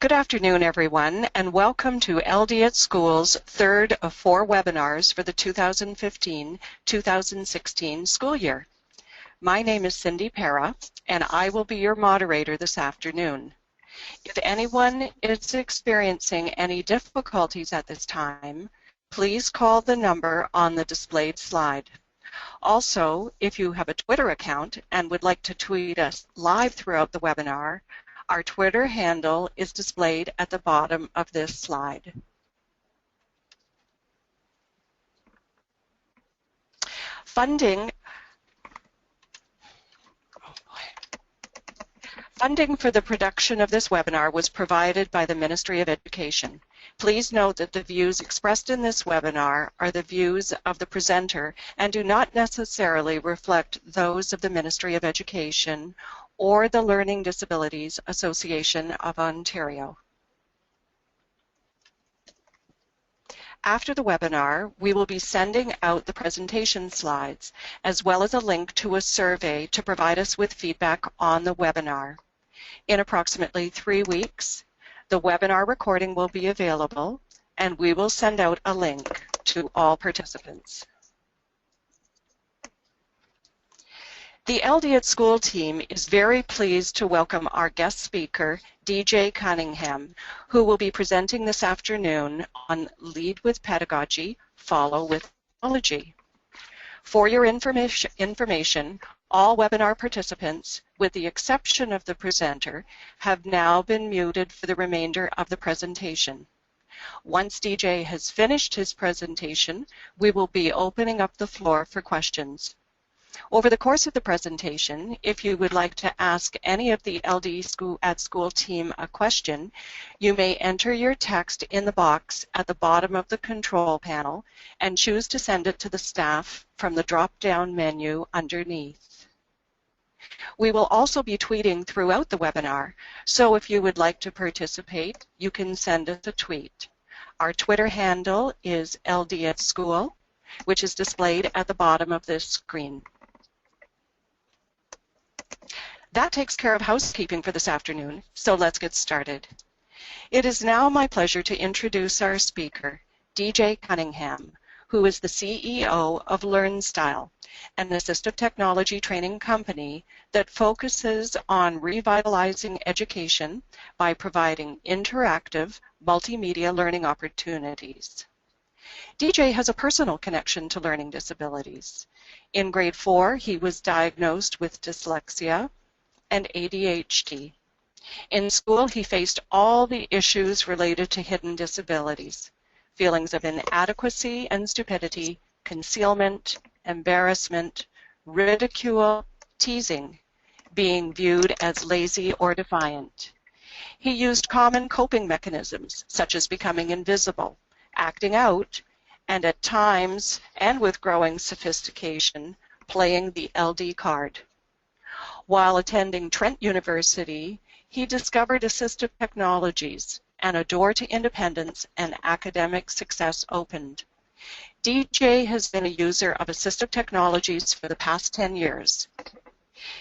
Good afternoon, everyone, and welcome to LD at School's third of 4 webinars for the 2015-2016 school year. My name is Cindy Para, and I will be your moderator this afternoon. If anyone is experiencing any difficulties at this time, please call the number on the displayed slide. Also, if you have a Twitter account and would like to tweet us live throughout the webinar, our Twitter handle is displayed at the bottom of this slide. Funding for the production of this webinar was provided by the Ministry of Education. Please note that the views expressed in this webinar are the views of the presenter and do not necessarily reflect those of the Ministry of Education or the Learning Disabilities Association of Ontario. After the webinar, we will be sending out the presentation slides, as well as a link to a survey to provide us with feedback on the webinar. In approximately 3 weeks, the webinar recording will be available, and we will send out a link to all participants. The LD at School team is very pleased to welcome our guest speaker, DJ Cunningham, who will be presenting this afternoon on Lead with Pedagogy, Follow with Technology. For your information, all webinar participants, with the exception of the presenter, have now been muted for the remainder of the presentation. Once DJ has finished his presentation, we will be opening up the floor for questions. Over the course of the presentation, if you would like to ask any of the LD at School team a question, you may enter your text in the box at the bottom of the control panel and choose to send it to the staff from the drop-down menu underneath. We will also be tweeting throughout the webinar, so if you would like to participate, you can send us a tweet. Our Twitter handle is LD at School, which is displayed at the bottom of this screen. That takes care of housekeeping for this afternoon, so let's get started. It is now my pleasure to introduce our speaker, DJ Cunningham, who is the CEO of LearnStyle, an assistive technology training company that focuses on revitalizing education by providing interactive, multimedia learning opportunities. DJ has a personal connection to learning disabilities. In grade 4, he was diagnosed with dyslexia and ADHD. In school, he faced all the issues related to hidden disabilities: feelings of inadequacy and stupidity, concealment, embarrassment, ridicule, teasing, being viewed as lazy or defiant. He used common coping mechanisms, such as becoming invisible, acting out, and at times, and with growing sophistication, playing the LD card. While attending Trent University, he discovered assistive technologies, and a door to independence and academic success opened. DJ has been a user of assistive technologies for the past 10 years.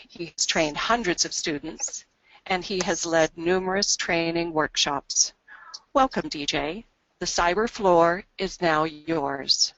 He has trained hundreds of students, and he has led numerous training workshops. Welcome, DJ. The cyber floor is now yours.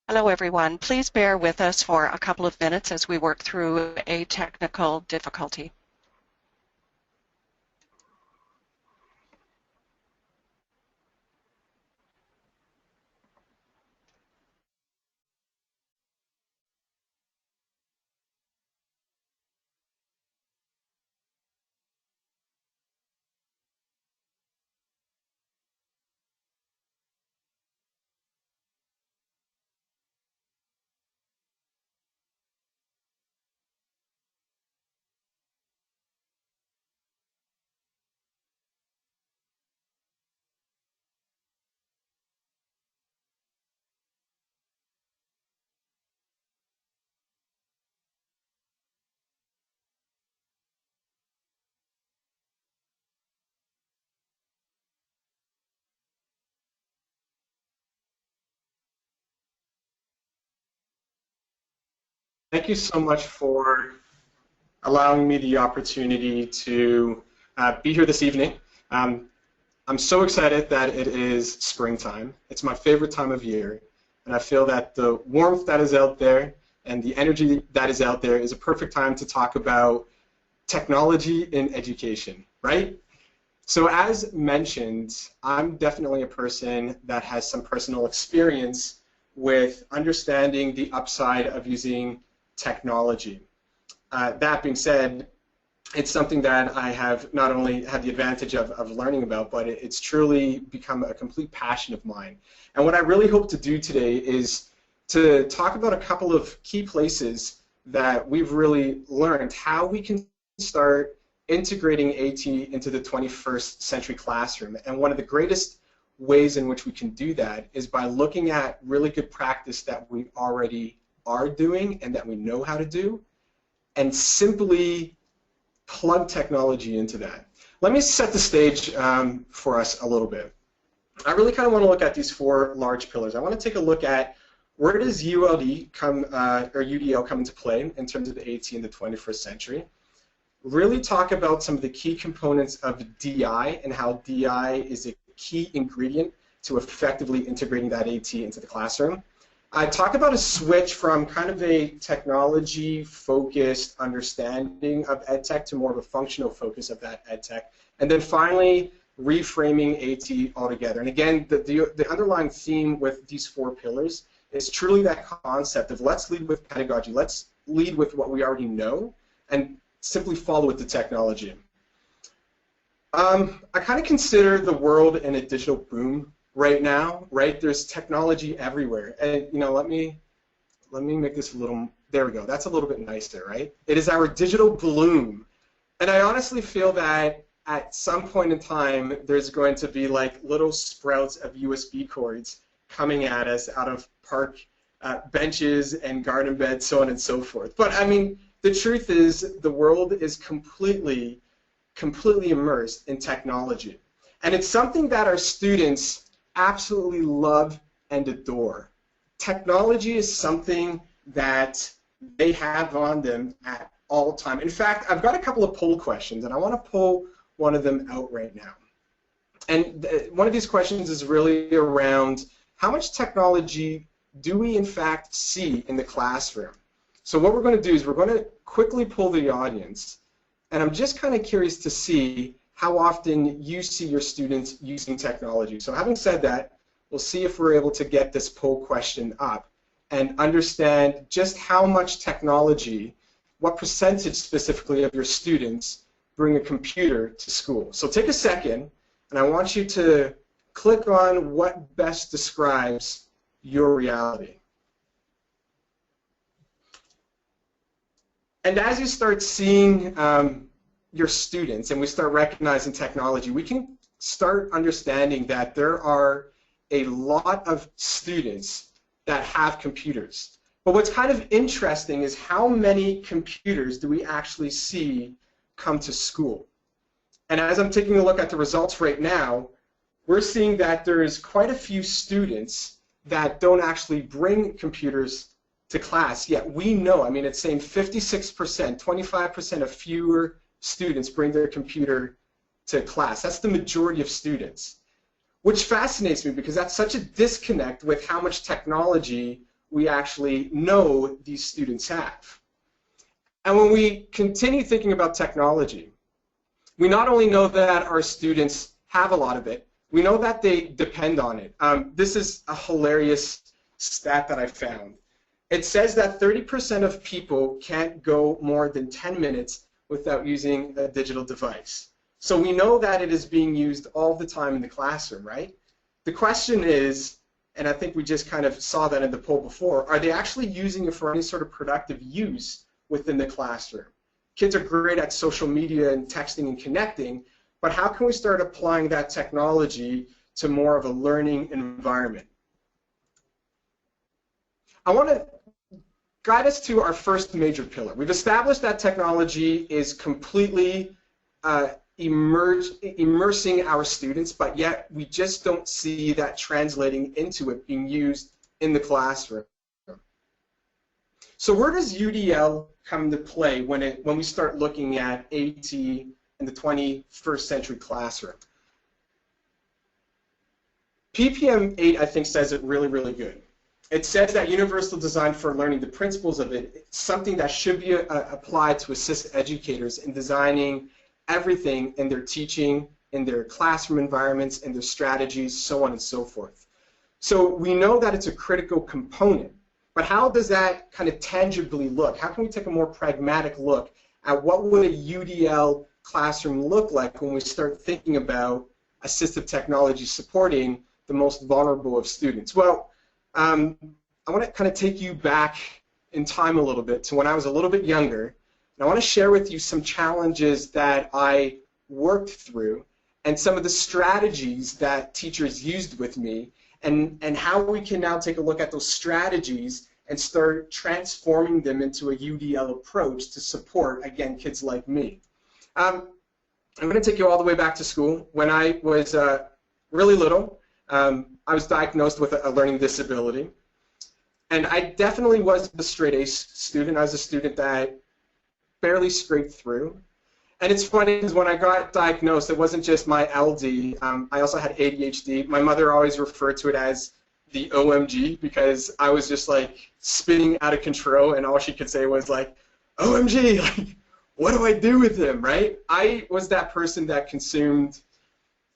Hello, everyone. Please bear with us for a couple of minutes as we work through a technical difficulty. Thank you so much for allowing me the opportunity to be here this evening. I'm so excited that it is springtime. It's my favorite time of year, and I feel that the warmth that is out there and the energy that is out there is a perfect time to talk about technology in education, right? So as mentioned, I'm definitely a person that has some personal experience with understanding the upside of using technology. That being said, it's something that I have not only had the advantage of learning about, but it's truly become a complete passion of mine. And what I really hope to do today is to talk about a couple of key places that we've really learned how we can start integrating AT into the 21st century classroom. And one of the greatest ways in which we can do that is by looking at really good practice that we already are doing and that we know how to do, and simply plug technology into that. Let me set the stage for us a little bit. I really kind of want to look at these four large pillars. I want to take a look at where does ULD come, or UDL come into play in terms of the AT in the 21st century. Really talk about some of the key components of DI and how DI is a key ingredient to effectively integrating that AT into the classroom. I talk about a switch from kind of a technology-focused understanding of EdTech to more of a functional focus of that EdTech. And then finally, reframing AT altogether. And again, the underlying theme with these four pillars is truly that concept of let's lead with pedagogy, let's lead with what we already know, and simply follow with the technology. I kind of consider the world in a digital boom right now, right? There's technology everywhere, and you know, let me make this a little. There we go. That's a little bit nicer, right? It is our digital bloom, and I honestly feel that at some point in time, there's going to be like little sprouts of USB cords coming at us out of park benches and garden beds, so on and so forth. But I mean, the truth is, the world is completely immersed in technology, and it's something that our students absolutely love and adore. Technology is something that they have on them at all time. In fact, I've got a couple of poll questions, and I want to pull one of them out right now. And one of these questions is really around how much technology do we in fact see in the classroom? So what we're going to do is we're going to quickly poll the audience, and I'm just kind of curious to see how often you see your students using technology. So having said that, we'll see if we're able to get this poll question up and understand just how much technology, what percentage specifically of your students bring a computer to school. So take a second, and I want you to click on what best describes your reality. And as you start seeing your students and we start recognizing technology, we can start understanding that there are a lot of students that have computers. But what's kind of interesting is how many computers do we actually see come to school? And as I'm taking a look at the results right now, we're seeing that there's quite a few students that don't actually bring computers to class, yet we know, I mean, it's saying 56%, 25% of fewer students bring their computer to class. That's the majority of students, which fascinates me because that's such a disconnect with how much technology we actually know these students have. And when we continue thinking about technology, we not only know that our students have a lot of it, we know that they depend on it. This is a hilarious stat that I found. It says that 30% of people can't go more than 10 minutes without using a digital device. So we know that it is being used all the time in the classroom, right? The question is, and I think we just kind of saw that in the poll before, are they actually using it for any sort of productive use within the classroom? Kids are great at social media and texting and connecting, but how can we start applying that technology to more of a learning environment? I want to guide us to our first major pillar. We've established that technology is completely immersing our students, but yet we just don't see that translating into it being used in the classroom. So where does UDL come into play when we start looking at AT in the 21st century classroom? PPM 8, I think, says it really, really good. It says that universal design for learning, the principles of it, it's something that should be applied to assist educators in designing everything in their teaching, in their classroom environments, in their strategies, so on and so forth. So we know that it's a critical component, but how does that kind of tangibly look? How can we take a more pragmatic look at what would a UDL classroom look like when we start thinking about assistive technology supporting the most vulnerable of students? Well, I want to kind of take you back in time a little bit to when I was a little bit younger, and I want to share with you some challenges that I worked through and some of the strategies that teachers used with me, and how we can now take a look at those strategies and start transforming them into a UDL approach to support, again, kids like me. I'm going to take you all the way back to school. When I was really little, I was diagnosed with a learning disability, and I definitely was a straight A student. I was a student that barely scraped through. And it's funny because when I got diagnosed, it wasn't just my LD. I also had ADHD. My mother always referred to it as the OMG because I was just like spinning out of control, and all she could say was like, OMG, like, what do I do with him, right? I was that person that consumed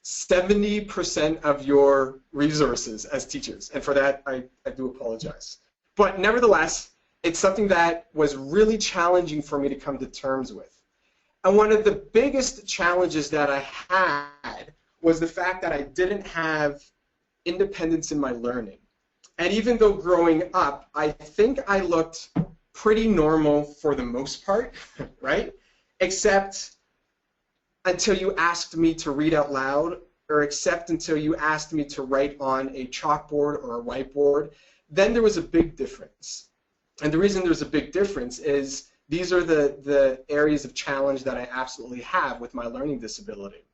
70% of your resources as teachers, and for that I do apologize. But nevertheless, it's something that was really challenging for me to come to terms with. And one of the biggest challenges that I had was the fact that I didn't have independence in my learning. And even though growing up, I think I looked pretty normal for the most part, right? Except until you asked me to read out loud, or except until you asked me to write on a chalkboard or a whiteboard, then there was a big difference. And the reason there's a big difference is these are the areas of challenge that I absolutely have with my learning disability.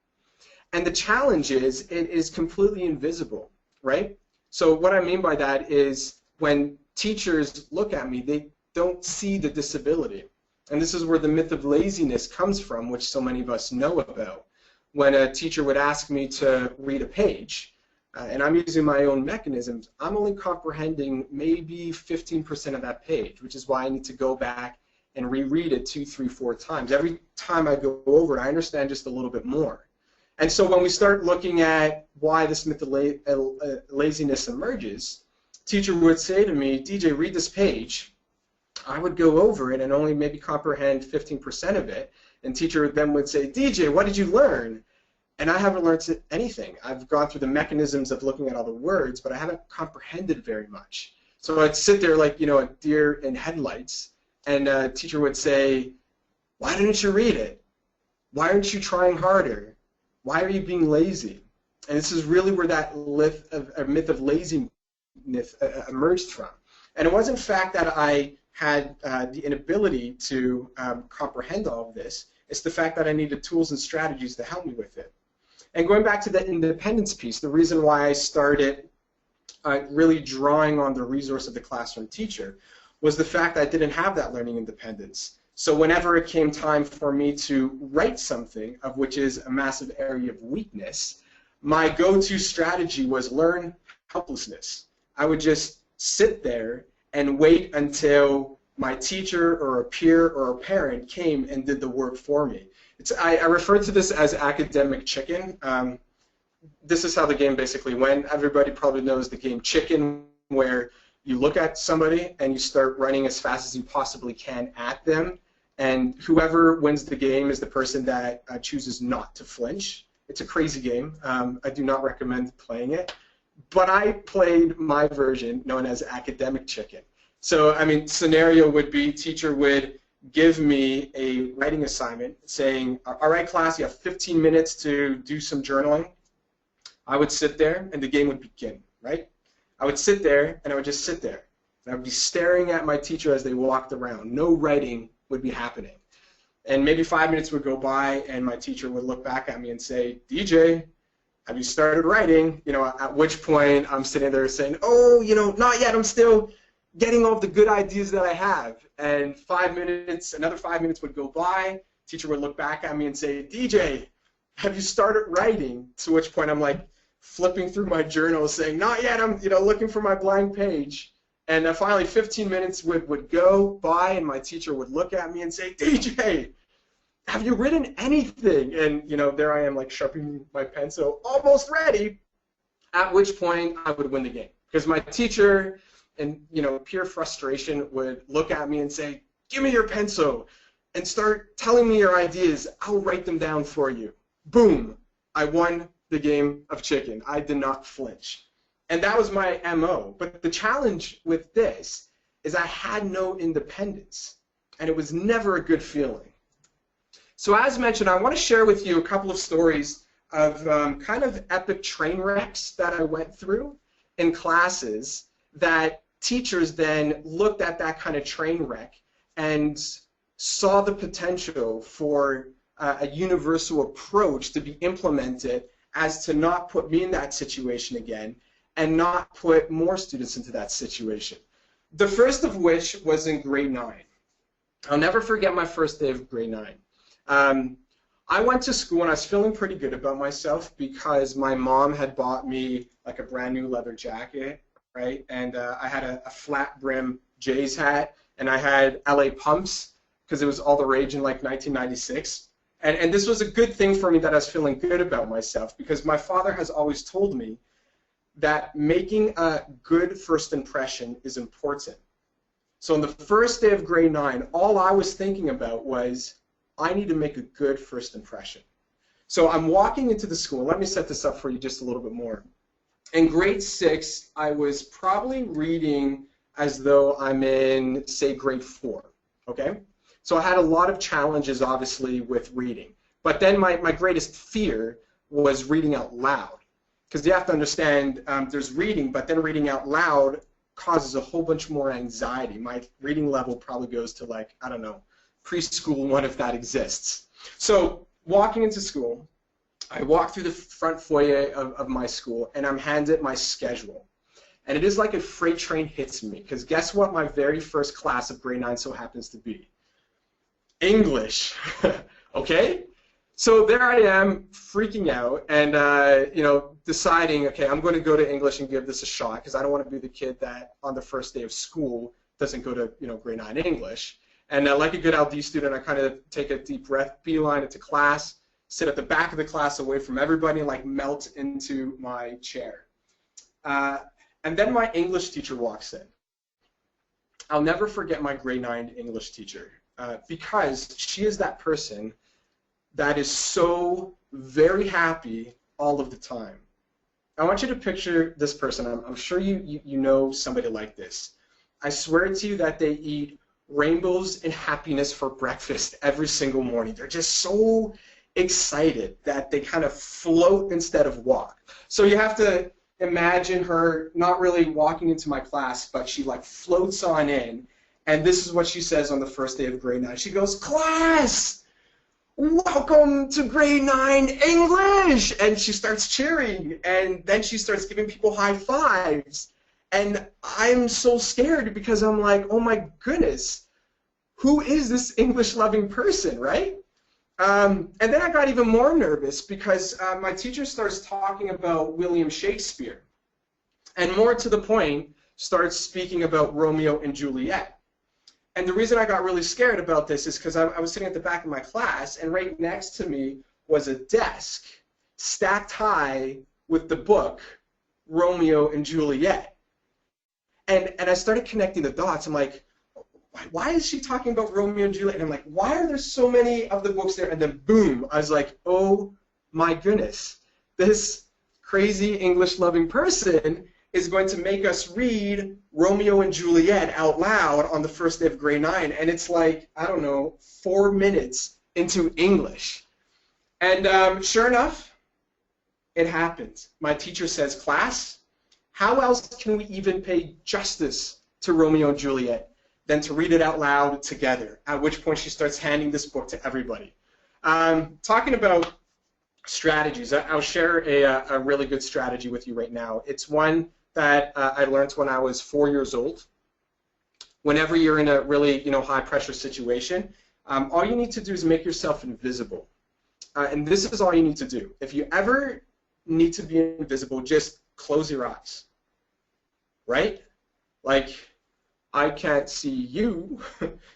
And the challenge is it is completely invisible, right? So what I mean by that is when teachers look at me, they don't see the disability. And this is where the myth of laziness comes from, which so many of us know about. When a teacher would ask me to read a page, and I'm using my own mechanisms, I'm only comprehending maybe 15% of that page, which is why I need to go back and reread it 2, 3, 4 times. Every time I go over it, I understand just a little bit more. And so when we start looking at why this myth of laziness emerges, teacher would say to me, DJ, read this page. I would go over it and only maybe comprehend 15% of it. And teacher then would say, DJ, what did you learn? And I haven't learned anything. I've gone through the mechanisms of looking at all the words, but I haven't comprehended very much. So I'd sit there like, you know, a deer in headlights, and teacher would say, why didn't you read it? Why aren't you trying harder? Why are you being lazy? And this is really where that myth of laziness emerged from. And it wasn't the fact that I had the inability to comprehend all of this. It's the fact that I needed tools and strategies to help me with it. And going back to the independence piece, the reason why I started really drawing on the resource of the classroom teacher was the fact that I didn't have that learning independence. So whenever it came time for me to write something, of which is a massive area of weakness, my go-to strategy was learn helplessness. I would just sit there and wait until my teacher or a peer or a parent came and did the work for me. I refer to this as academic chicken. This is how the game basically went. Everybody probably knows the game Chicken, where you look at somebody and you start running as fast as you possibly can at them, and whoever wins the game is the person that chooses not to flinch. It's a crazy game. I do not recommend playing it, but I played my version known as academic chicken. So, I mean, scenario would be teacher would give me a writing assignment saying, all right, class, you have 15 minutes to do some journaling. I would sit there and the game would begin, right? I would sit there and I would just sit there. And I would be staring at my teacher as they walked around. No writing would be happening. And maybe 5 minutes would go by and my teacher would look back at me and say, DJ, have you started writing? You know, at which point I'm sitting there saying, oh, you know, not yet, I'm still getting all the good ideas that I have. And 5 minutes, another 5 minutes would go by, teacher would look back at me and say, DJ, have you started writing? To which point I'm like flipping through my journal saying, not yet, I'm looking for my blank page. And then finally 15 minutes would go by and my teacher would look at me and say, DJ, have you written anything? And there I am like sharpening my pencil, almost ready, at which point I would win the game. Because my teacher, in pure frustration, would look at me and say, give me your pencil and start telling me your ideas. I'll write them down for you. Boom, I won the game of chicken. I did not flinch. And that was my MO. But the challenge with this is I had no independence, and it was never a good feeling. So as mentioned, I want to share with you a couple of stories of kind of epic train wrecks that I went through in classes that teachers then looked at that kind of train wreck and saw the potential for a universal approach to be implemented as to not put me in that situation again and not put more students into that situation. The first of which was in grade 9. I'll never forget my first day of grade 9. I went to school and I was feeling pretty good about myself because my mom had bought me like a brand new leather jacket, right? And I had a flat brim Jay's hat, and I had LA pumps because it was all the rage in like 1996. And this was a good thing for me that I was feeling good about myself because my father has always told me that making a good first impression is important. So on the first day of grade 9, all I was thinking about was, I need to make a good first impression. So I'm walking into the school. Let me set this up for you just a little bit more. In grade 6, I was probably reading as though I'm in, say, grade 4, okay? So I had a lot of challenges, obviously, with reading. But then my greatest fear was reading out loud. Because you have to understand, there's reading, but then reading out loud causes a whole bunch more anxiety. My reading level probably goes to, like, I don't know, preschool 1 if that exists. So walking into school, I walk through the front foyer of my school, and I'm handed my schedule. And it is like a freight train hits me, because guess what my very first class of grade 9 so happens to be? English. Okay? So there I am, freaking out, and deciding, okay, I'm going to go to English and give this a shot, because I don't want to be the kid that on the first day of school doesn't go to grade 9 English. And like a good LD student, I kind of take a deep breath, beeline into class, sit at the back of the class away from everybody, and like melt into my chair. And then my English teacher walks in. I'll never forget my grade 9 English teacher because she is that person that is so very happy all of the time. I want you to picture this person. I'm sure you know somebody like this. I swear to you that they eat rainbows and happiness for breakfast every single morning. They're just so excited that they kind of float instead of walk. So you have to imagine her not really walking into my class, but she like floats on in, and this is what she says on the first day of grade 9. She goes, "Class, welcome to grade 9 English!" And she starts cheering, and then she starts giving people high fives. And I'm so scared because I'm like, oh my goodness, who is this English-loving person, right? And then I got even more nervous because my teacher starts talking about William Shakespeare. And more to the point, starts speaking about Romeo and Juliet. And the reason I got really scared about this is because I was sitting at the back of my class, and right next to me was a desk stacked high with the book Romeo and Juliet. And I started connecting the dots. I'm like, why is she talking about Romeo and Juliet? And I'm like, why are there so many of the books there? And then boom, I was like, oh my goodness, this crazy English-loving person is going to make us read Romeo and Juliet out loud on the first day of grade 9. And it's like, I don't know, 4 minutes into English. And sure enough, it happens. My teacher says, class, how else can we even pay justice to Romeo and Juliet than to read it out loud together? At which point she starts handing this book to everybody. Talking about strategies, I'll share a really good strategy with you right now. It's one that I learned when I was 4 years old. Whenever you're in a really high pressure situation, all you need to do is make yourself invisible. And this is all you need to do. If you ever need to be invisible, just close your eyes. Right? Like, I can't see you.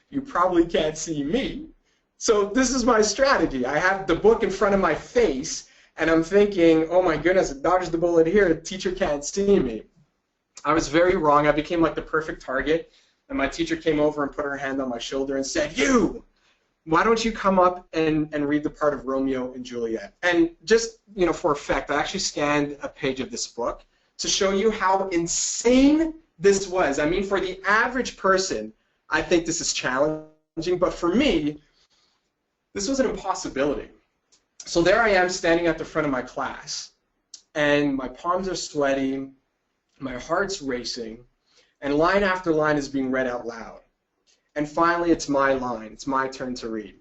You probably can't see me. So this is my strategy. I have the book in front of my face, and I'm thinking, oh my goodness, dodge the bullet here. The teacher can't see me. I was very wrong. I became like the perfect target. And my teacher came over and put her hand on my shoulder and said, you, why don't you come up and read the part of Romeo and Juliet? And just, for effect, I actually scanned a page of this book to show you how insane this was. I mean, for the average person, I think this is challenging, but for me, this was an impossibility. So there I am standing at the front of my class, and my palms are sweaty, my heart's racing, and line after line is being read out loud. And finally, it's my line. It's my turn to read.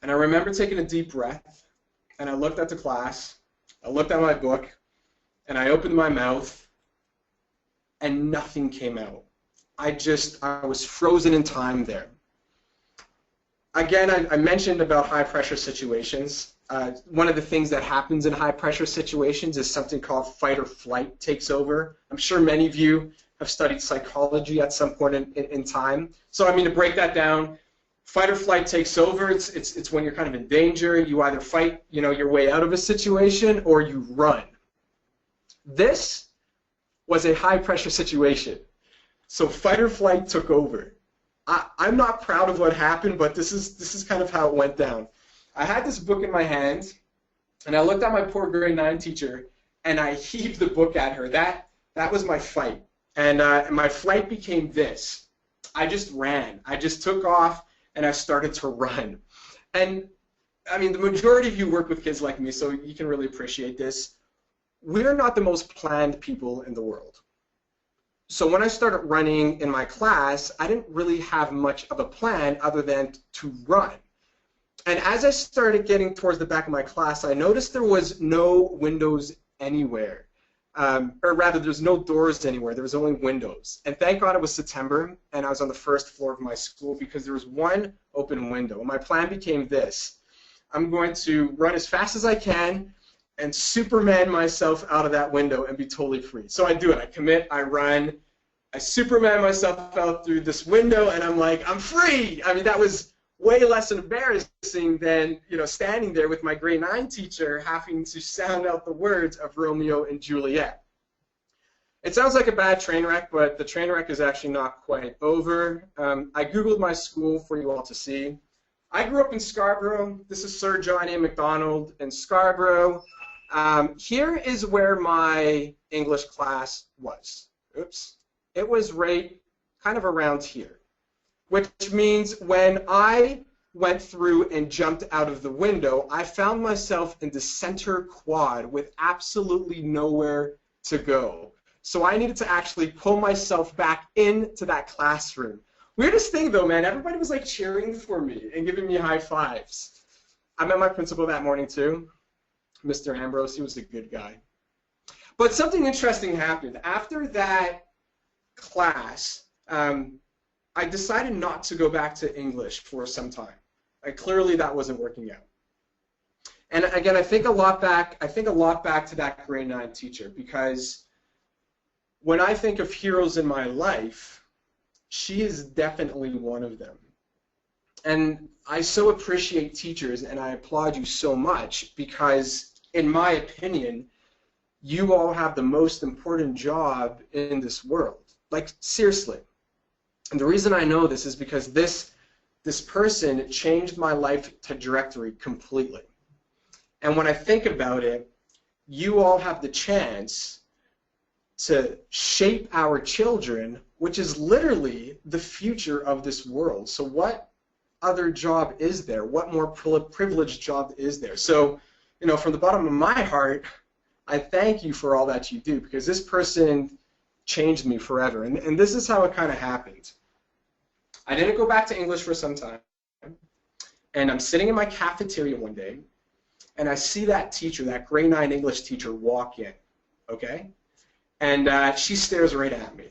And I remember taking a deep breath, and I looked at the class, I looked at my book, and I opened my mouth, and nothing came out. I was frozen in time there. Again, I mentioned about high-pressure situations. One of the things that happens in high-pressure situations is something called fight or flight takes over. I'm sure many of you have studied psychology at some point in time. So, I mean, to break that down, fight or flight takes over. It's when you're kind of in danger. You either fight, your way out of a situation, or you run. This was a high-pressure situation. So fight or flight took over. I'm not proud of what happened, but this is kind of how it went down. I had this book in my hand, and I looked at my poor grade 9 teacher, and I heaved the book at her. That was my fight. And my flight became this. I just ran. I just took off, and I started to run. And, I mean, the majority of you work with kids like me, so you can really appreciate this. We're not the most planned people in the world. So when I started running in my class, I didn't really have much of a plan other than to run. And as I started getting towards the back of my class, I noticed there was no windows anywhere. Or rather, there's no doors anywhere. There was only windows. And thank God it was September, and I was on the first floor of my school because there was one open window. And my plan became this. I'm going to run as fast as I can and Superman myself out of that window and be totally free. So I do it. I commit, I run, I Superman myself out through this window, and I'm like, I'm free! I mean, that was way less embarrassing than, standing there with my grade 9 teacher having to sound out the words of Romeo and Juliet. It sounds like a bad train wreck, but the train wreck is actually not quite over. I Googled my school for you all to see. I grew up in Scarborough. This is Sir John A. Macdonald in Scarborough. Here is where my English class was. Oops. It was right kind of around here, which means when I went through and jumped out of the window, I found myself in the center quad with absolutely nowhere to go. So I needed to actually pull myself back into that classroom. Weirdest thing though, man, everybody was like cheering for me and giving me high fives. I met my principal that morning too. Mr. Ambrose, he was a good guy. But something interesting happened. After that class, I decided not to go back to English for some time. Clearly that wasn't working out. And again, I think a lot back to that grade 9 teacher, because when I think of heroes in my life, she is definitely one of them. And I so appreciate teachers, and I applaud you so much because, in my opinion, you all have the most important job in this world. Like, seriously. And the reason I know this is because this person changed my life trajectory completely. And when I think about it, you all have the chance to shape our children, which is literally the future of this world. So what other job is there? What more privileged job is there? So, you know, from the bottom of my heart, I thank you for all that you do, because this person changed me forever. And this is how it kind of happened. I didn't go back to English for some time, and I'm sitting in my cafeteria one day, and I see that teacher, that grade 9 English teacher, walk in, okay? And she stares right at me.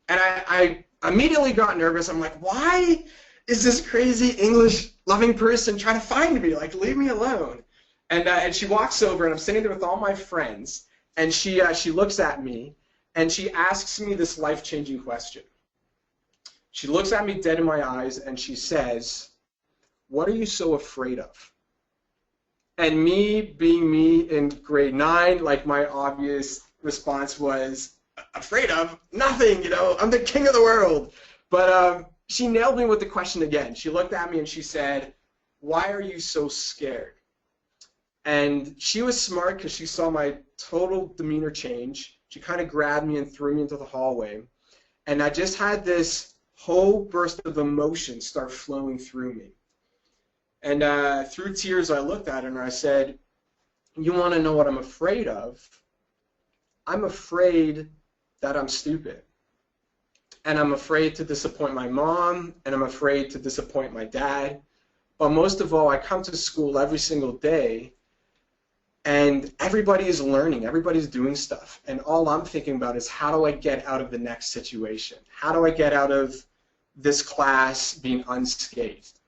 And I immediately got nervous. I'm like, why is this crazy English-loving person trying to find me? Like, leave me alone. And she walks over, and I'm sitting there with all my friends, and she looks at me, and she asks me this life-changing question. She looks at me dead in my eyes, and she says, "What are you so afraid of?" And me, being me in grade 9, like, my obvious response was, afraid of? Nothing, you know, I'm the king of the world. But she nailed me with the question again. She looked at me and she said, "Why are you so scared?" And she was smart because she saw my total demeanor change. She kind of grabbed me and threw me into the hallway. And I just had this whole burst of emotion start flowing through me. And through tears, I looked at her and I said, "You want to know what I'm afraid of? I'm afraid that I'm stupid. And I'm afraid to disappoint my mom, and I'm afraid to disappoint my dad. But most of all, I come to school every single day, and everybody is learning, everybody's doing stuff. And all I'm thinking about is, how do I get out of the next situation? How do I get out of this class being unscathed?"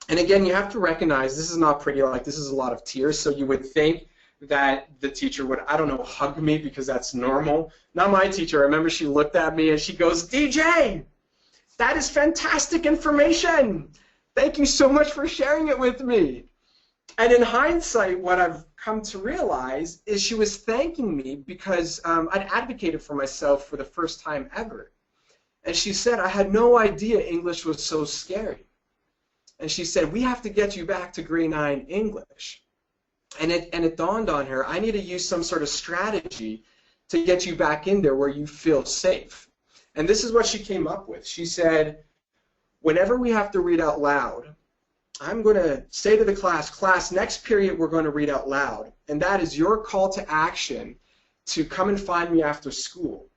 And again, you have to recognize this is not pretty, like this is a lot of tears, so you would think that the teacher would, I don't know, hug me because that's normal. Not my teacher. I remember she looked at me and she goes, "DJ, that is fantastic information. Thank you so much for sharing it with me." And in hindsight, what I've come to realize is she was thanking me because I'd advocated for myself for the first time ever. And she said, "I had no idea English was so scary." And she said, "We have to get you back to grade 9 English." And it dawned on her, I need to use some sort of strategy to get you back in there where you feel safe. And this is what she came up with. She said, "Whenever we have to read out loud, I'm going to say to the class, next period we're going to read out loud. And that is your call to action to come and find me after school.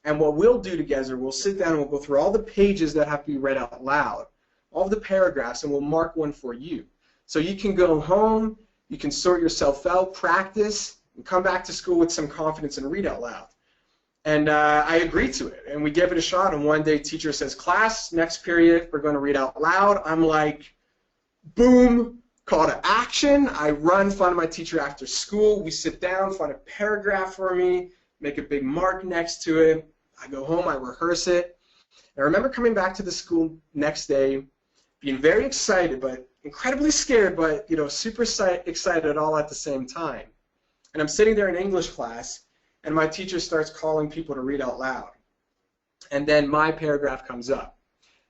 And what we'll do together, we'll sit down and we'll go through all the pages that have to be read out loud, all the paragraphs, and we'll mark one for you. So you can go home, you can sort yourself out, practice, and come back to school with some confidence and read out loud." And I agreed to it, and we gave it a shot. And one day, teacher says, "Class, next period, we're going to read out loud." I'm like, boom, call to action. I run, find my teacher after school. We sit down, find a paragraph for me, make a big mark next to it. I go home, I rehearse it. And I remember coming back to the school next day, being very excited, but incredibly scared, but super excited all at the same time. And I'm sitting there in English class, and my teacher starts calling people to read out loud. And then my paragraph comes up,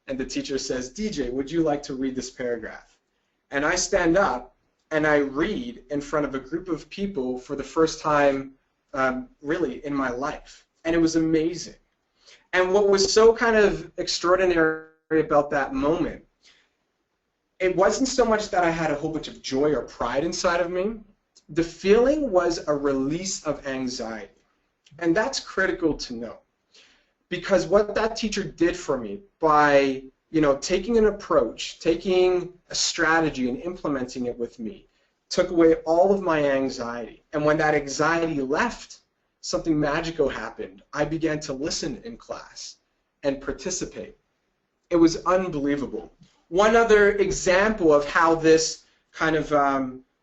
and the teacher says, "DJ, would you like to read this paragraph?" And I stand up, and I read in front of a group of people for the first time, really, in my life. And it was amazing. And what was so kind of extraordinary about that moment, it wasn't so much that I had a whole bunch of joy or pride inside of me. The feeling was a release of anxiety. And that's critical to know. Because what that teacher did for me by taking an approach, taking a strategy and implementing it with me, took away all of my anxiety. And when that anxiety left, something magical happened. I began to listen in class and participate. It was unbelievable. One other example of how this kind of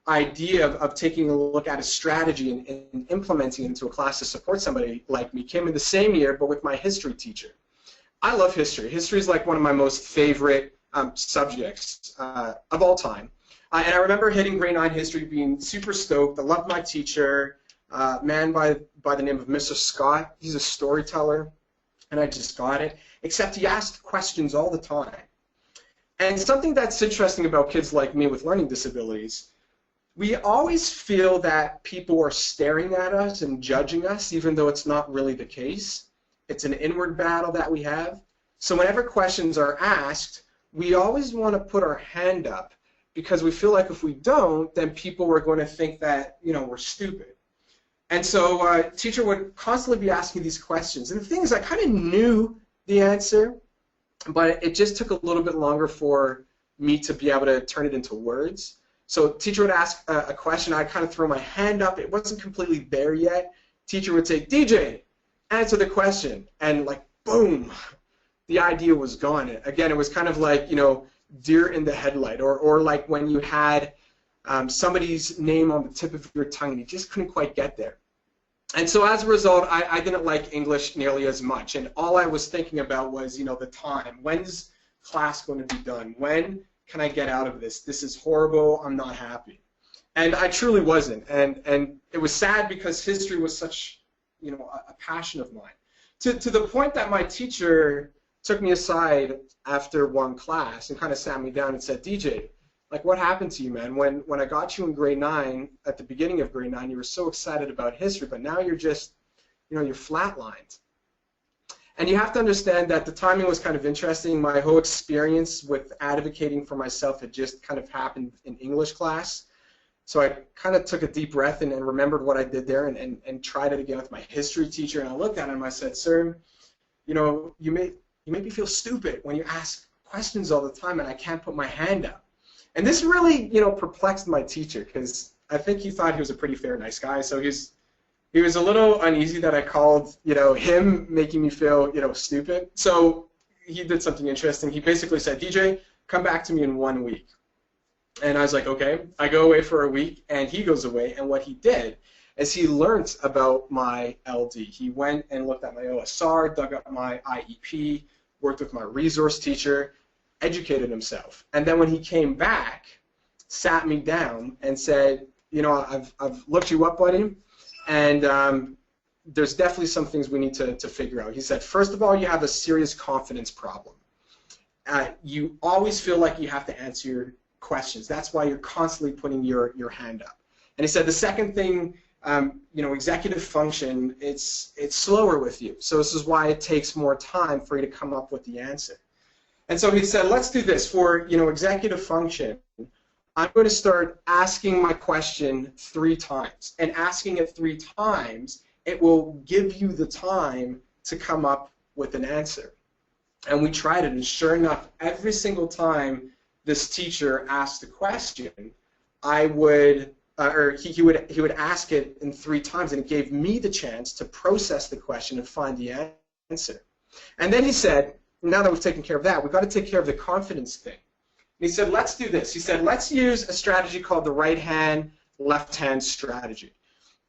idea of taking a look at a strategy and implementing it into a class to support somebody like me came in the same year, but with my history teacher. I love history. History is like one of my most favorite subjects of all time. And I remember hitting grade 9 history being super stoked. I loved my teacher, man by the name of Mr. Scott. He's a storyteller, and I just got it, except he asked questions all the time. And something that's interesting about kids like me with learning disabilities, we always feel that people are staring at us and judging us, even though it's not really the case. It's an inward battle that we have. So whenever questions are asked, we always want to put our hand up because we feel like if we don't, then people are going to think that, you know, we're stupid. And so teacher would constantly be asking these questions. And the thing is, I kind of knew the answer, but it just took a little bit longer for me to be able to turn it into words. So teacher would ask a question, I'd kind of throw my hand up, it wasn't completely there yet. Teacher would say, DJ, answer the question, and like, boom, the idea was gone. Again, it was kind of like, you know, deer in the headlight, or like when you had somebody's name on the tip of your tongue and you just couldn't quite get there. And so as a result, I didn't like English nearly as much, and all I was thinking about was, you know, the time. When's class going to be done? When can I get out of this? This is horrible. I'm not happy. And I truly wasn't. And it was sad because history was such, you know, a passion of mine. To the point that my teacher took me aside after one class and kind of sat me down and said, DJ, like, what happened to you, man? When I got you in grade 9, at the beginning of grade 9, you were so excited about history, but now you're just, you know, you're flatlined. And you have to understand that the timing was kind of interesting. My whole experience with advocating for myself had just kind of happened in English class. So I kind of took a deep breath and remembered what I did there and tried it again with my history teacher. And I looked at him and I said, sir, you know, you make me feel stupid when you ask questions all the time and I can't put my hand up. And this really, you know, perplexed my teacher because I think he thought he was a pretty fair, nice guy. So he was a little uneasy that I called, you know, him making me feel, you know, stupid. So he did something interesting. He basically said, DJ, come back to me in 1 week. And I was like, okay. I go away for a week, and he goes away. And what he did is he learned about my LD. He went and looked at my OSR, dug up my IEP, worked with my resource teacher, educated himself. And then when he came back, sat me down and said, you know, I've looked you up, buddy. And there's definitely some things we need to figure out. He said, first of all, you have a serious confidence problem. You always feel like you have to answer your questions. That's why you're constantly putting your hand up. And he said the second thing, you know, executive function, it's slower with you. So this is why it takes more time for you to come up with the answer. And so he said, let's do this. For, you know, executive function, I'm going to start asking my question 3 times. And asking it 3 times, it will give you the time to come up with an answer. And we tried it, and sure enough, every single time this teacher asked a question, I would, or he would ask it in 3 times, and it gave me the chance to process the question and find the answer. And then he said, now that we've taken care of that, we've got to take care of the confidence thing. And he said, let's do this. He said, let's use a strategy called the right hand, left hand strategy.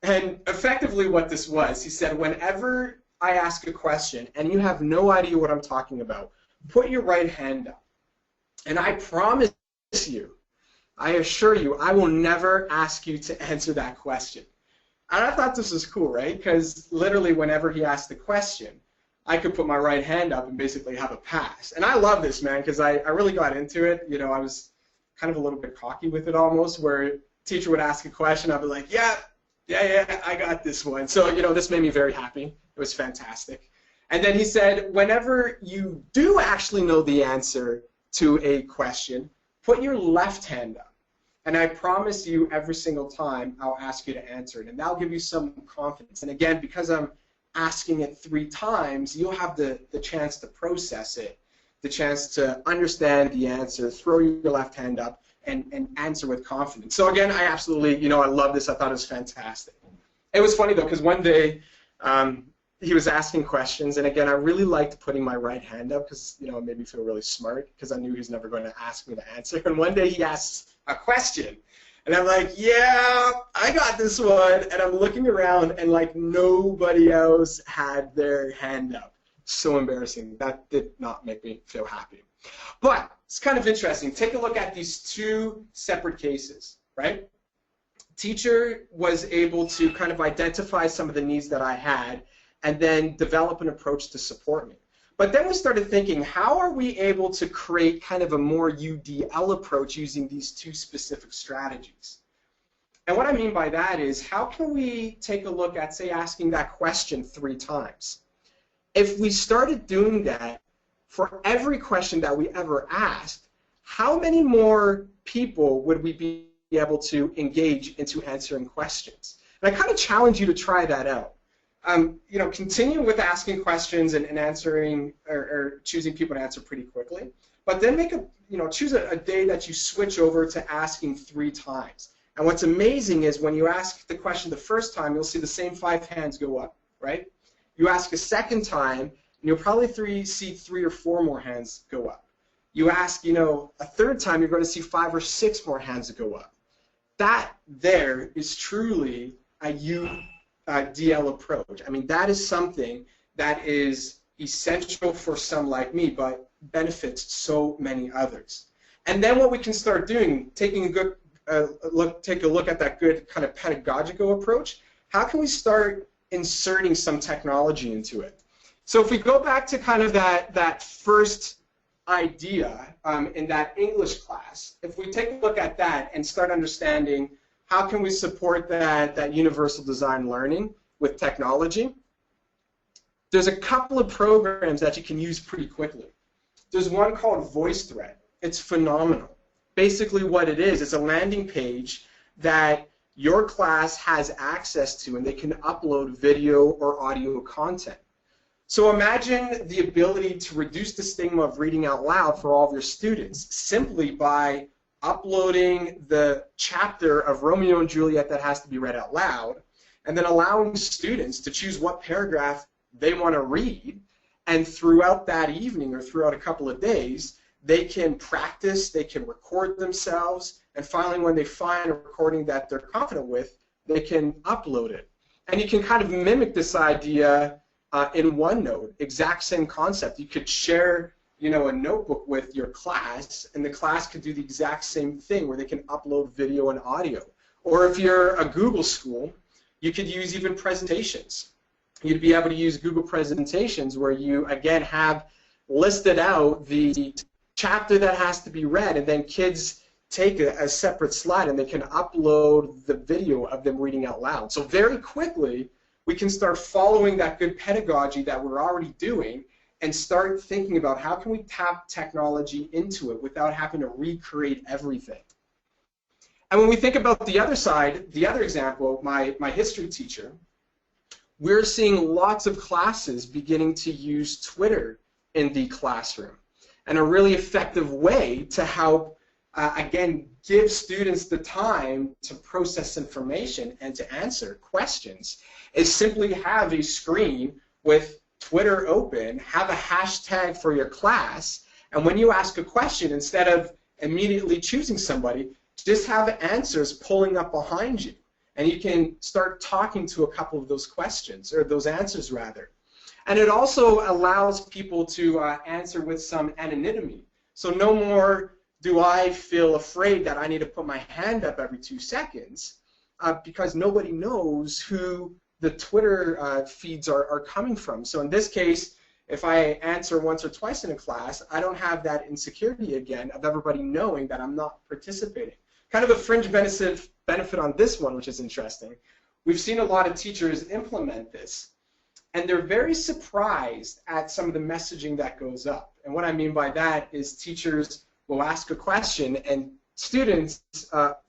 And effectively what this was, he said, whenever I ask a question and you have no idea what I'm talking about, put your right hand up. And I promise you, I assure you, I will never ask you to answer that question. And I thought this was cool, right? Because literally whenever he asked the question, I could put my right hand up and basically have a pass. And I love this, man, because I really got into it. You know, I was kind of a little bit cocky with it almost, where teacher would ask a question, I'd be like, yeah, I got this one. So, you know, this made me very happy. It was fantastic. And then he said, whenever you do actually know the answer to a question, put your left hand up. And I promise you every single time I'll ask you to answer it. And that'll give you some confidence. And again, because I'm asking it 3 times, you'll have the chance to process it, the chance to understand the answer, throw your left hand up, and answer with confidence. So again, I absolutely, you know, I love this. I thought it was fantastic. It was funny, though, because one day he was asking questions, and again, I really liked putting my right hand up because, you know, it made me feel really smart because I knew he was never going to ask me to answer. And one day he asked a question, And I'm like, yeah, I got this one. And I'm looking around, and like nobody else had their hand up. So embarrassing. That did not make me feel happy. But it's kind of interesting. Take a look at these two separate cases, right? Teacher was able to kind of identify some of the needs that I had and then develop an approach to support me. But then we started thinking, how are we able to create kind of a more UDL approach using these two specific strategies? And what I mean by that is, how can we take a look at, say, asking that question 3 times? If we started doing that for every question that we ever asked, how many more people would we be able to engage into answering questions? And I kind of challenge you to try that out. You know, continue with asking questions and answering or choosing people to answer pretty quickly, but then choose a day that you switch over to asking 3 times. And what's amazing is when you ask the question the first time, you'll see the same 5 hands go up, right? You ask a second time, and you'll probably see 3 or 4 more hands go up. You ask, a third time, you're going to see 5 or 6 more hands go up. That there is truly a UDL approach. I mean, that is something that is essential for some like me, but benefits so many others. And then what we can start doing, taking a good take a look at that good kind of pedagogical approach. How can we start inserting some technology into it? So if we go back to kind of that first idea in that English class, if we take a look at that and start understanding how can we support that universal design learning with technology, there's a couple of programs that you can use pretty quickly. There's one called Voicethread. It's phenomenal. Basically what it is, it's a landing page that your class has access to, and they can upload video or audio content. So imagine the ability to reduce the stigma of reading out loud for all of your students simply by uploading the chapter of Romeo and Juliet that has to be read out loud, and then allowing students to choose what paragraph they want to read, and throughout that evening or throughout a couple of days, they can practice, they can record themselves, and finally when they find a recording that they're confident with, they can upload it. And you can kind of mimic this idea in OneNote, exact same concept. You could share a notebook with your class, and the class could do the exact same thing where they can upload video and audio. Or if you're a Google school, you could use even presentations. You'd be able to use Google presentations where you, again, have listed out the chapter that has to be read, and then kids take a separate slide and they can upload the video of them reading out loud. So very quickly, we can start following that good pedagogy that we're already doing and start thinking about how can we tap technology into it without having to recreate everything. And when we think about the other side, the other example, my history teacher, we're seeing lots of classes beginning to use Twitter in the classroom. And a really effective way to help, again, give students the time to process information and to answer questions is simply have a screen with Twitter open, have a hashtag for your class, and when you ask a question, instead of immediately choosing somebody, just have answers pulling up behind you. And you can start talking to a couple of those questions, or those answers rather. And it also allows people to answer with some anonymity. So no more do I feel afraid that I need to put my hand up every 2 seconds because nobody knows who the Twitter feeds are coming from. So in this case, if I answer once or twice in a class, I don't have that insecurity again of everybody knowing that I'm not participating. Kind of a fringe benefit on this one, which is interesting. We've seen a lot of teachers implement this, and they're very surprised at some of the messaging that goes up. And what I mean by that is teachers will ask a question, and students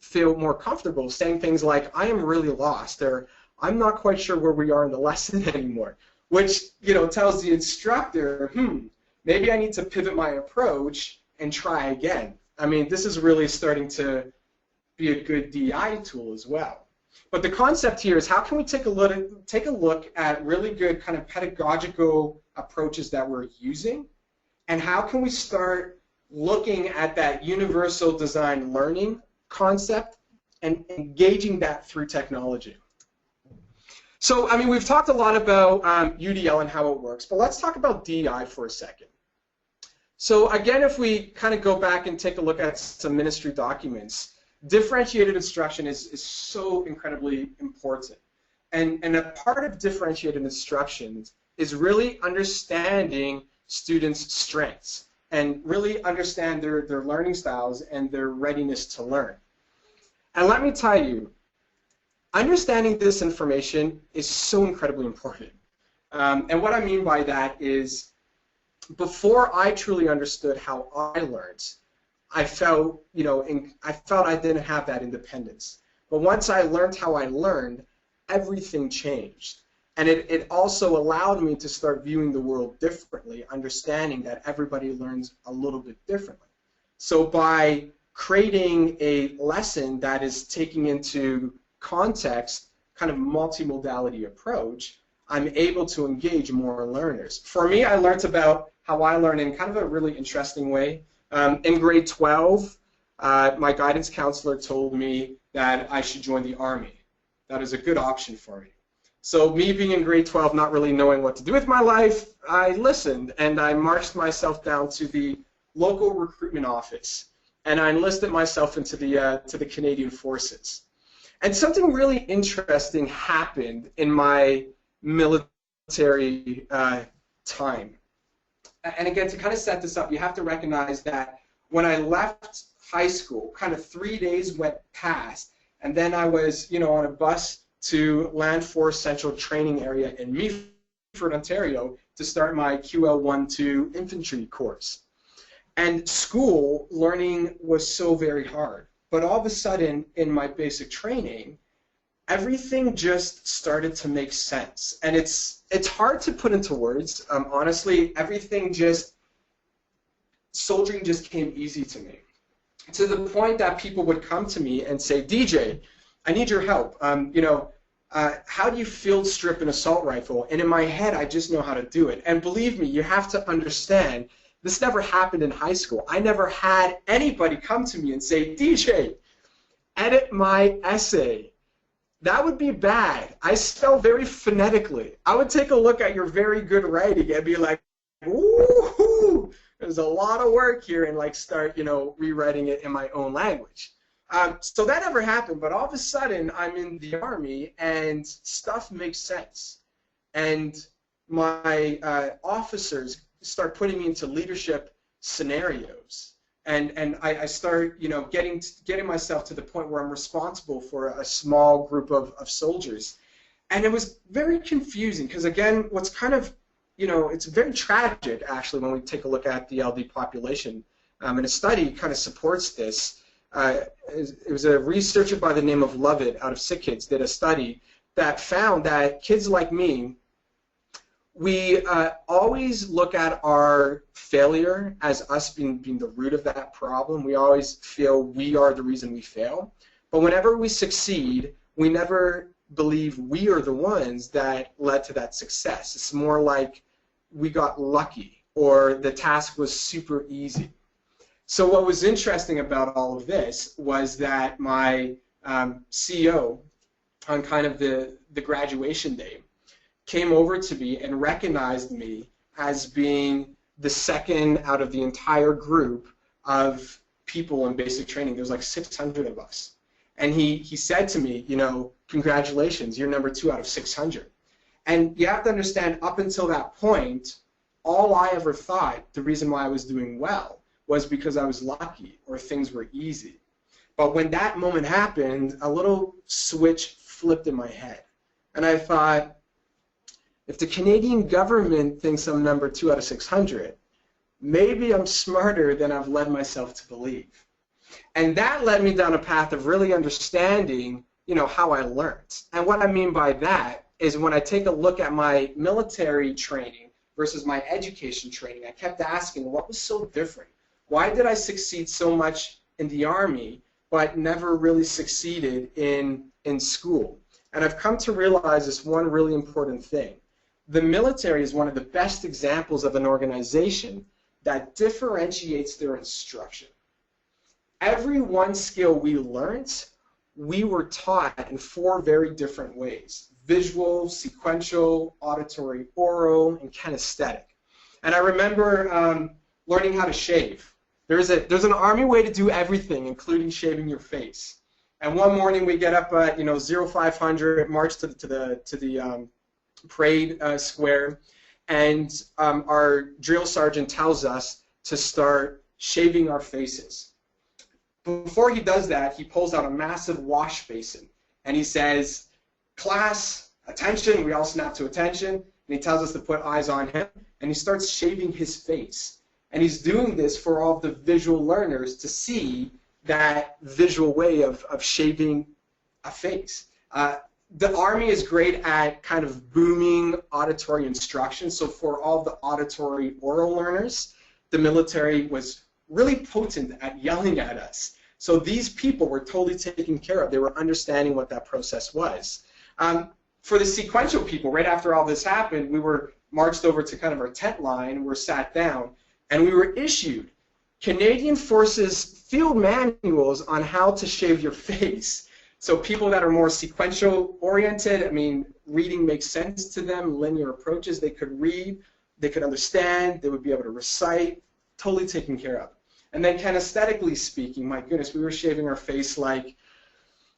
feel more comfortable saying things like, I am really lost, or I'm not quite sure where we are in the lesson anymore, which tells the instructor, maybe I need to pivot my approach and try again. I mean, this is really starting to be a good DI tool as well. But the concept here is how can we take a look at really good kind of pedagogical approaches that we're using, and how can we start looking at that universal design learning concept and engaging that through technology. So, I mean, we've talked a lot about UDL and how it works, but let's talk about DEI for a second. So again, if we kind of go back and take a look at some ministry documents, differentiated instruction is so incredibly important. And a part of differentiated instruction is really understanding students' strengths and really understand their learning styles and their readiness to learn. And let me tell you, understanding this information is so incredibly important. And what I mean by that is, before I truly understood how I learned, I felt, I didn't have that independence. But once I learned how I learned, everything changed. And it also allowed me to start viewing the world differently, understanding that everybody learns a little bit differently. So by creating a lesson that is taking into context kind of multimodality approach, I'm able to engage more learners. For me, I learned about how I learn in kind of a really interesting way. In grade 12, my guidance counselor told me that I should join the Army. That is a good option for me. So me being in grade 12, not really knowing what to do with my life, I listened and I marched myself down to the local recruitment office and I enlisted myself into the Canadian Forces. And something really interesting happened in my military time. And again, to kind of set this up, you have to recognize that when I left high school, kind of 3 days went past, and then I was, on a bus to Land Force Central Training Area in Meaford, Ontario, to start my QL-12 infantry course. And school learning was so very hard. But all of a sudden, in my basic training, everything just started to make sense. And it's hard to put into words. Honestly, soldiering just came easy to me. To the point that people would come to me and say, DJ, I need your help. How do you field strip an assault rifle? And in my head, I just know how to do it. And believe me, you have to understand, this never happened in high school. I never had anybody come to me and say, DJ, edit my essay. That would be bad. I spell very phonetically. I would take a look at your very good writing and be like, ooh, there's a lot of work here, and start, rewriting it in my own language. So that never happened, but all of a sudden I'm in the Army and stuff makes sense. And my officers start putting me into leadership scenarios. And I start, getting myself to the point where I'm responsible for a small group of soldiers. And it was very confusing because, again, what's kind of, it's very tragic, actually, when we take a look at the LD population. And a study kind of supports this. It was a researcher by the name of Lovett out of Sick Kids did a study that found that kids like me, we always look at our failure as us being the root of that problem. We always feel we are the reason we fail. But whenever we succeed, we never believe we are the ones that led to that success. It's more like we got lucky or the task was super easy. So what was interesting about all of this was that my CEO on kind of the graduation day came over to me and recognized me as being the second out of the entire group of people in basic training. There's like 600 of us. And he said to me, congratulations, you're number 2 out of 600. And you have to understand, up until that point, all I ever thought the reason why I was doing well was because I was lucky or things were easy. But when that moment happened, a little switch flipped in my head. And I thought, if the Canadian government thinks I'm number 2 out of 600, maybe I'm smarter than I've led myself to believe. And that led me down a path of really understanding, how I learned. And what I mean by that is when I take a look at my military training versus my education training, I kept asking, what was so different? Why did I succeed so much in the Army but never really succeeded in school? And I've come to realize this one really important thing. The military is one of the best examples of an organization that differentiates their instruction. Every one skill we learned we were taught in 4 very different ways: visual, sequential, auditory, oral, and kinesthetic. And I remember learning how to shave. There's an Army way to do everything, including shaving your face. And one morning we get up at 0500, march to the parade square, and our drill sergeant tells us to start shaving our faces. Before he does that, he pulls out a massive wash basin, and he says, "Class, attention," we all snap to attention, and he tells us to put eyes on him, and he starts shaving his face. And he's doing this for all of the visual learners to see that visual way of shaving a face. The Army is great at kind of booming auditory instruction, so for all the auditory oral learners, the military was really potent at yelling at us. So these people were totally taken care of. They were understanding what that process was. For the sequential people, right after all this happened, we were marched over to kind of our tent line, we're sat down, and we were issued Canadian Forces field manuals on how to shave your face. So people that are more sequential oriented, I mean, reading makes sense to them, linear approaches, they could read, they could understand, they would be able to recite, totally taken care of. And then kinesthetically speaking, my goodness, we were shaving our face like,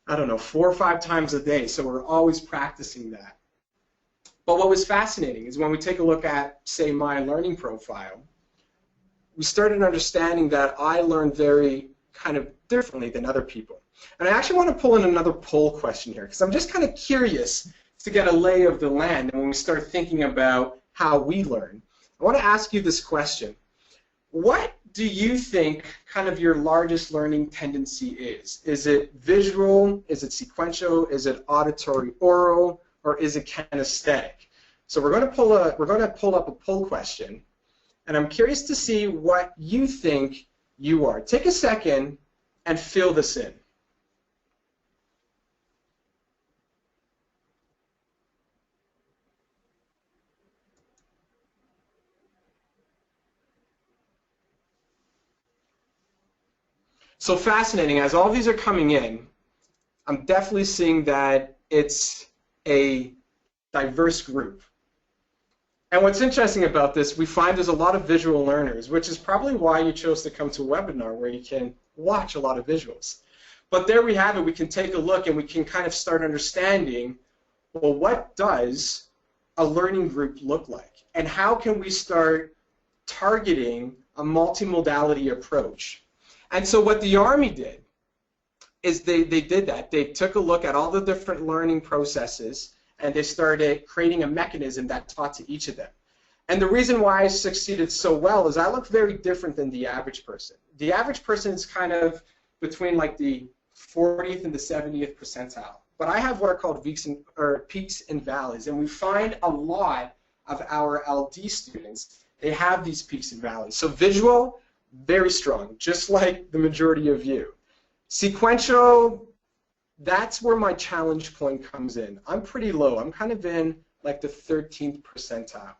I don't know, 4 or 5 times a day, so we're always practicing that. But what was fascinating is when we take a look at, say, my learning profile, we started understanding that I learned very kind of differently than other people. And I actually want to pull in another poll question here, because I'm just kind of curious to get a lay of the land. And when we start thinking about how we learn, I want to ask you this question. What do you think kind of your largest learning tendency is? Is it visual? Is it sequential? Is it auditory oral? Or is it kinesthetic? So we're going to pull up a poll question. And I'm curious to see what you think you are. Take a second and fill this in. So fascinating, as all these are coming in, I'm definitely seeing that it's a diverse group. And what's interesting about this, we find there's a lot of visual learners, which is probably why you chose to come to a webinar where you can watch a lot of visuals. But there we have it. We can take a look and we can kind of start understanding, well, what does a learning group look like? And how can we start targeting a multimodality approach? And so what the Army did is they did that. They took a look at all the different learning processes, and they started creating a mechanism that taught to each of them. And the reason why I succeeded so well is I look very different than the average person. The average person is kind of between like the 40th and the 70th percentile. But I have what are called peaks and valleys, and we find a lot of our LD students, they have these peaks and valleys. So visual, very strong, just like the majority of you. Sequential, that's where my challenge point comes in. I'm pretty low. I'm kind of in like the 13th percentile.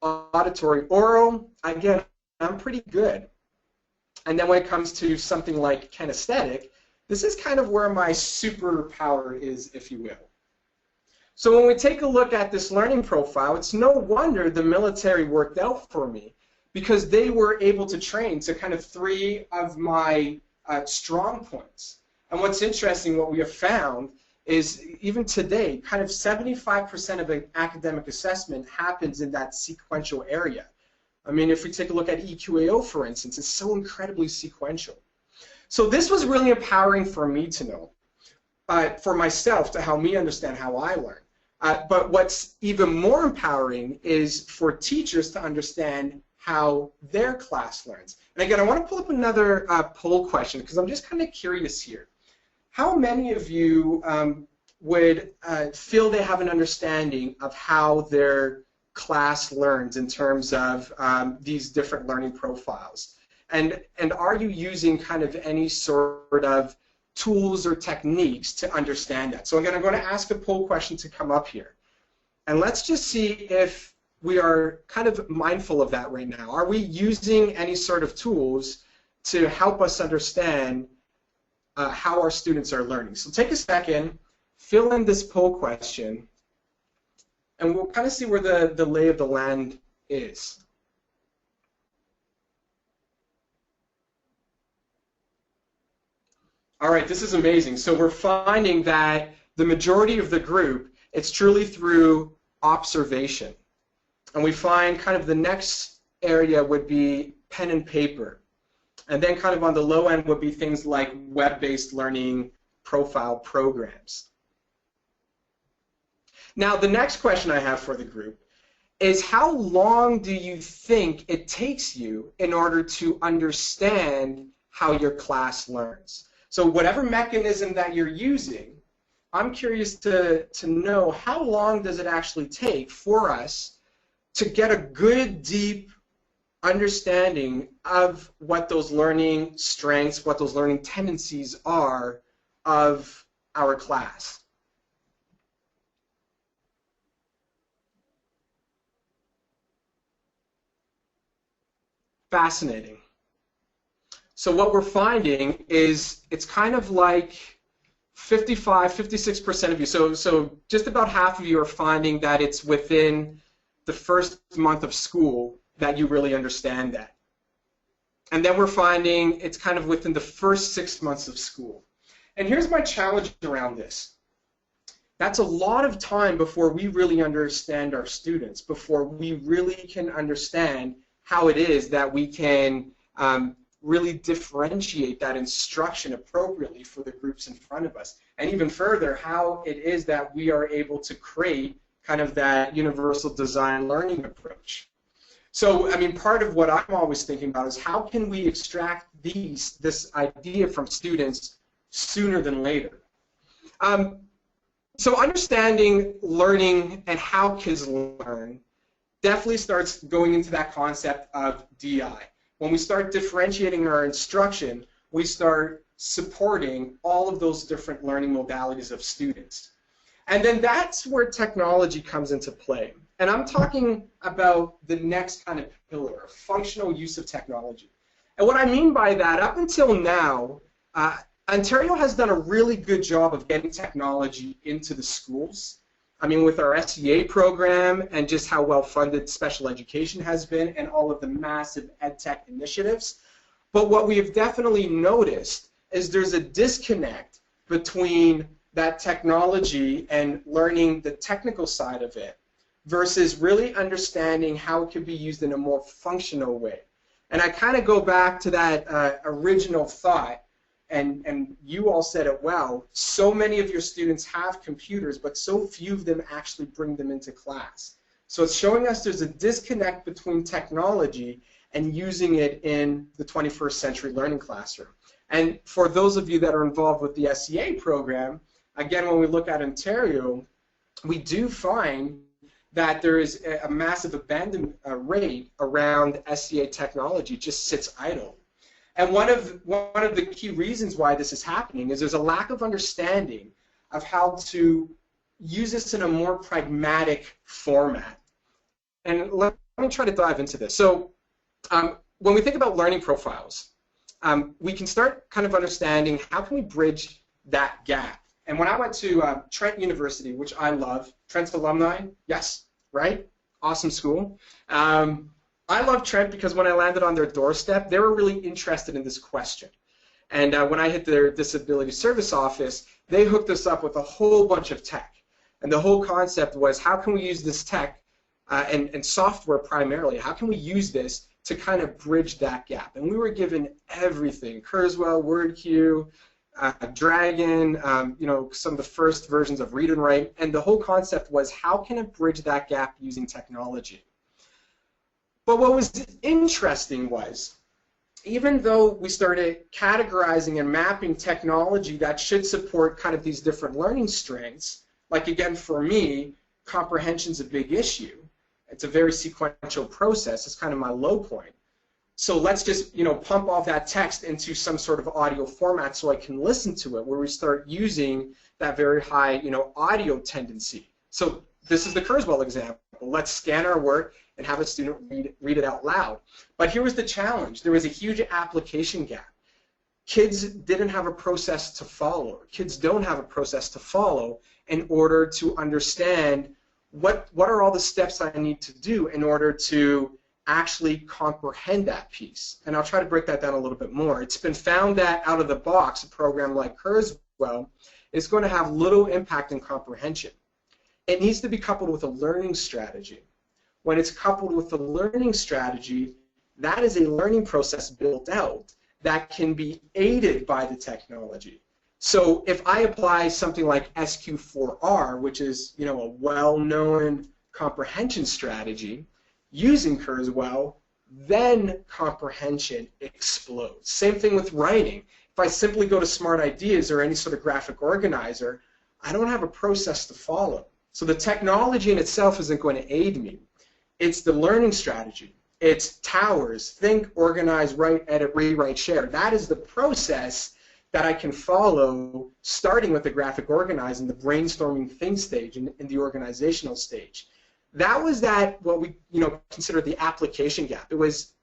Auditory oral, again, I'm pretty good. And then when it comes to something like kinesthetic, this is kind of where my superpower is, if you will. So when we take a look at this learning profile, it's no wonder the military worked out for me, because they were able to train to kind of 3 of my strong points. And what's interesting, what we have found is even today, kind of 75% of an academic assessment happens in that sequential area. I mean, if we take a look at EQAO, for instance, it's so incredibly sequential. So this was really empowering for me to know, for myself, to help me understand how I learn. But what's even more empowering is for teachers to understand how their class learns. And again, I want to pull up another poll question, because I'm just kind of curious here. How many of you would feel they have an understanding of how their class learns in terms of these different learning profiles? And are you using kind of any sort of tools or techniques to understand that? So again, I'm going to ask a poll question to come up here. And let's just see if we are kind of mindful of that right now. Are we using any sort of tools to help us understand how our students are learning. So take a second, fill in this poll question, and we'll kind of see where the lay of the land is. All right, this is amazing. So we're finding that the majority of the group, it's truly through observation. And we find kind of the next area would be pen and paper. And then kind of on the low end would be things like web-based learning profile programs. Now, the next question I have for the group is, how long do you think it takes you in order to understand how your class learns? So whatever mechanism that you're using, I'm curious to know, how long does it actually take for us to get a good, deep understanding of what those learning strengths, what those learning tendencies are of our class? Fascinating. So what we're finding is it's kind of like 56% of you. So just about half of you are finding that it's within the first month of school that you really understand that. And then we're finding it's kind of within the first 6 months of school. And here's my challenge around this. That's a lot of time before we really understand our students, before we really can understand how it is that we can really differentiate that instruction appropriately for the groups in front of us. And even further, how it is that we are able to create kind of that universal design learning approach. So, I mean, part of what I'm always thinking about is, how can we extract this idea from students sooner than later? So understanding learning and how kids learn definitely starts going into that concept of DI. When we start differentiating our instruction, we start supporting all of those different learning modalities of students. And then that's where technology comes into play. And I'm talking about the next kind of pillar, functional use of technology. And what I mean by that, up until now, Ontario has done a really good job of getting technology into the schools. I mean, with our SEA program and just how well funded special education has been and all of the massive EdTech initiatives. But what we have definitely noticed is there's a disconnect between that technology and learning the technical side of it versus really understanding how it can be used in a more functional way. And I kind of go back to that original thought, and you all said it well. So many of your students have computers, but so few of them actually bring them into class. So it's showing us there's a disconnect between technology and using it in the 21st century learning classroom. And for those of you that are involved with the SEA program, again, when we look at Ontario, we do find that there is a massive abandonment rate around SEA technology. It just sits idle. And one of the key reasons why this is happening is there's a lack of understanding of how to use this in a more pragmatic format. And let me try to dive into this. So when we think about learning profiles, we can start kind of understanding how can we bridge that gap. And when I went to Trent University, which I love, Trent's alumni, yes, right? Awesome school. I love Trent because when I landed on their doorstep, they were really interested in this question. And when I hit their disability service office, they hooked us up with a whole bunch of tech. And the whole concept was, how can we use this tech and software primarily, how can we use this to kind of bridge that gap? And we were given everything, Kurzweil, WordQ, Dragon, you know, some of the first versions of Read&Write, and the whole concept was, how can it bridge that gap using technology? But what was interesting was, even though we started categorizing and mapping technology that should support kind of these different learning strengths, like again for me, comprehension's a big issue. It's a very sequential process. It's kind of my low point. So let's just, you know, pump all that text into some sort of audio format so I can listen to it, where we start using that very high, you know, audio tendency. So this is the Kurzweil example. Let's scan our work and have a student read it out loud. But here was the challenge. There was a huge application gap. kids didn't have a process to follow. Kids don't have a process to follow in order to understand what are all the steps I need to do in order to actually comprehend that piece. And I'll try to break that down a little bit more. It's been found that out of the box, a program like Kurzweil is going to have little impact in comprehension. It needs to be coupled with a learning strategy. When it's coupled with a learning strategy, that is a learning process built out that can be aided by the technology. So if I apply something like SQ4R, which is a well-known comprehension strategy, using Kurzweil, then comprehension explodes. Same thing with writing. If I simply go to Smart Ideas or any sort of graphic organizer, I don't have a process to follow. So the technology in itself isn't going to aid me. It's the learning strategy. It's towers, think, organize, write, edit, rewrite, share. That is the process that I can follow, starting with the graphic organizing, the brainstorming think stage, and the organizational stage. That was what we consider the application gap. There was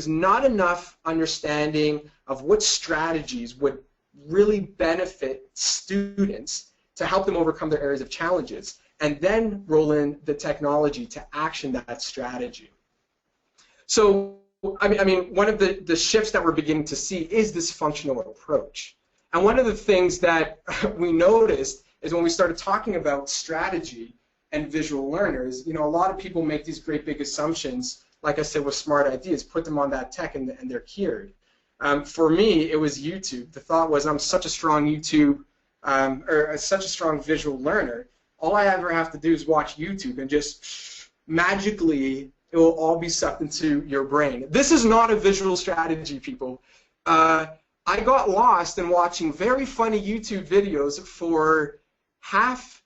not enough understanding of what strategies would really benefit students to help them overcome their areas of challenges, and then roll in the technology to action that strategy. So, I mean, one of the shifts that we're beginning to see is this functional approach. And one of the things that we noticed is when we started talking about strategy and visual learners, a lot of people make these great big assumptions, like I said, with Smart Ideas, put them on that tech and they're cured. For me, it was YouTube. The thought was, I'm such a strong YouTube, or such a strong visual learner, all I ever have to do is watch YouTube and just magically it will all be sucked into your brain. This is not a visual strategy, people. I got lost in watching very funny YouTube videos for half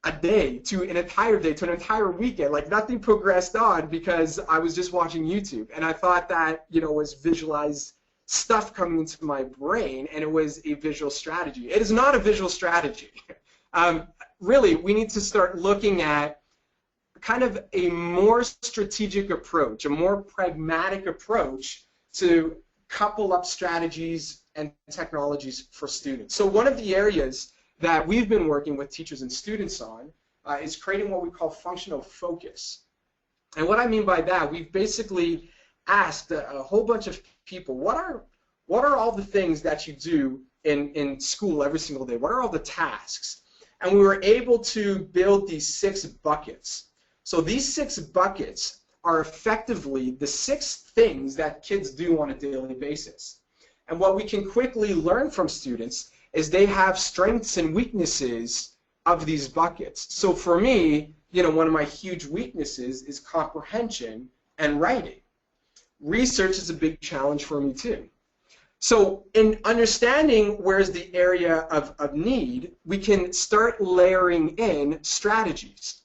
a day to an entire day to an entire weekend. Like nothing progressed on because I was just watching YouTube, and I thought that was visualized stuff coming into my brain, and it was a visual strategy. It is not a visual strategy. Really, we need to start looking at kind of a more strategic approach, a more pragmatic approach to couple up strategies and technologies for students. So one of the areas that we've been working with teachers and students on is creating what we call functional focus. And what I mean by that, we've basically asked a whole bunch of people, what are all the things that you do in school every single day? What are all the tasks? And we were able to build these 6 buckets. So these 6 buckets are effectively the 6 things that kids do on a daily basis. And what we can quickly learn from students is they have strengths and weaknesses of these buckets. So for me, one of my huge weaknesses is comprehension and writing. Research is a big challenge for me too. So in understanding where's the area of need, we can start layering in strategies.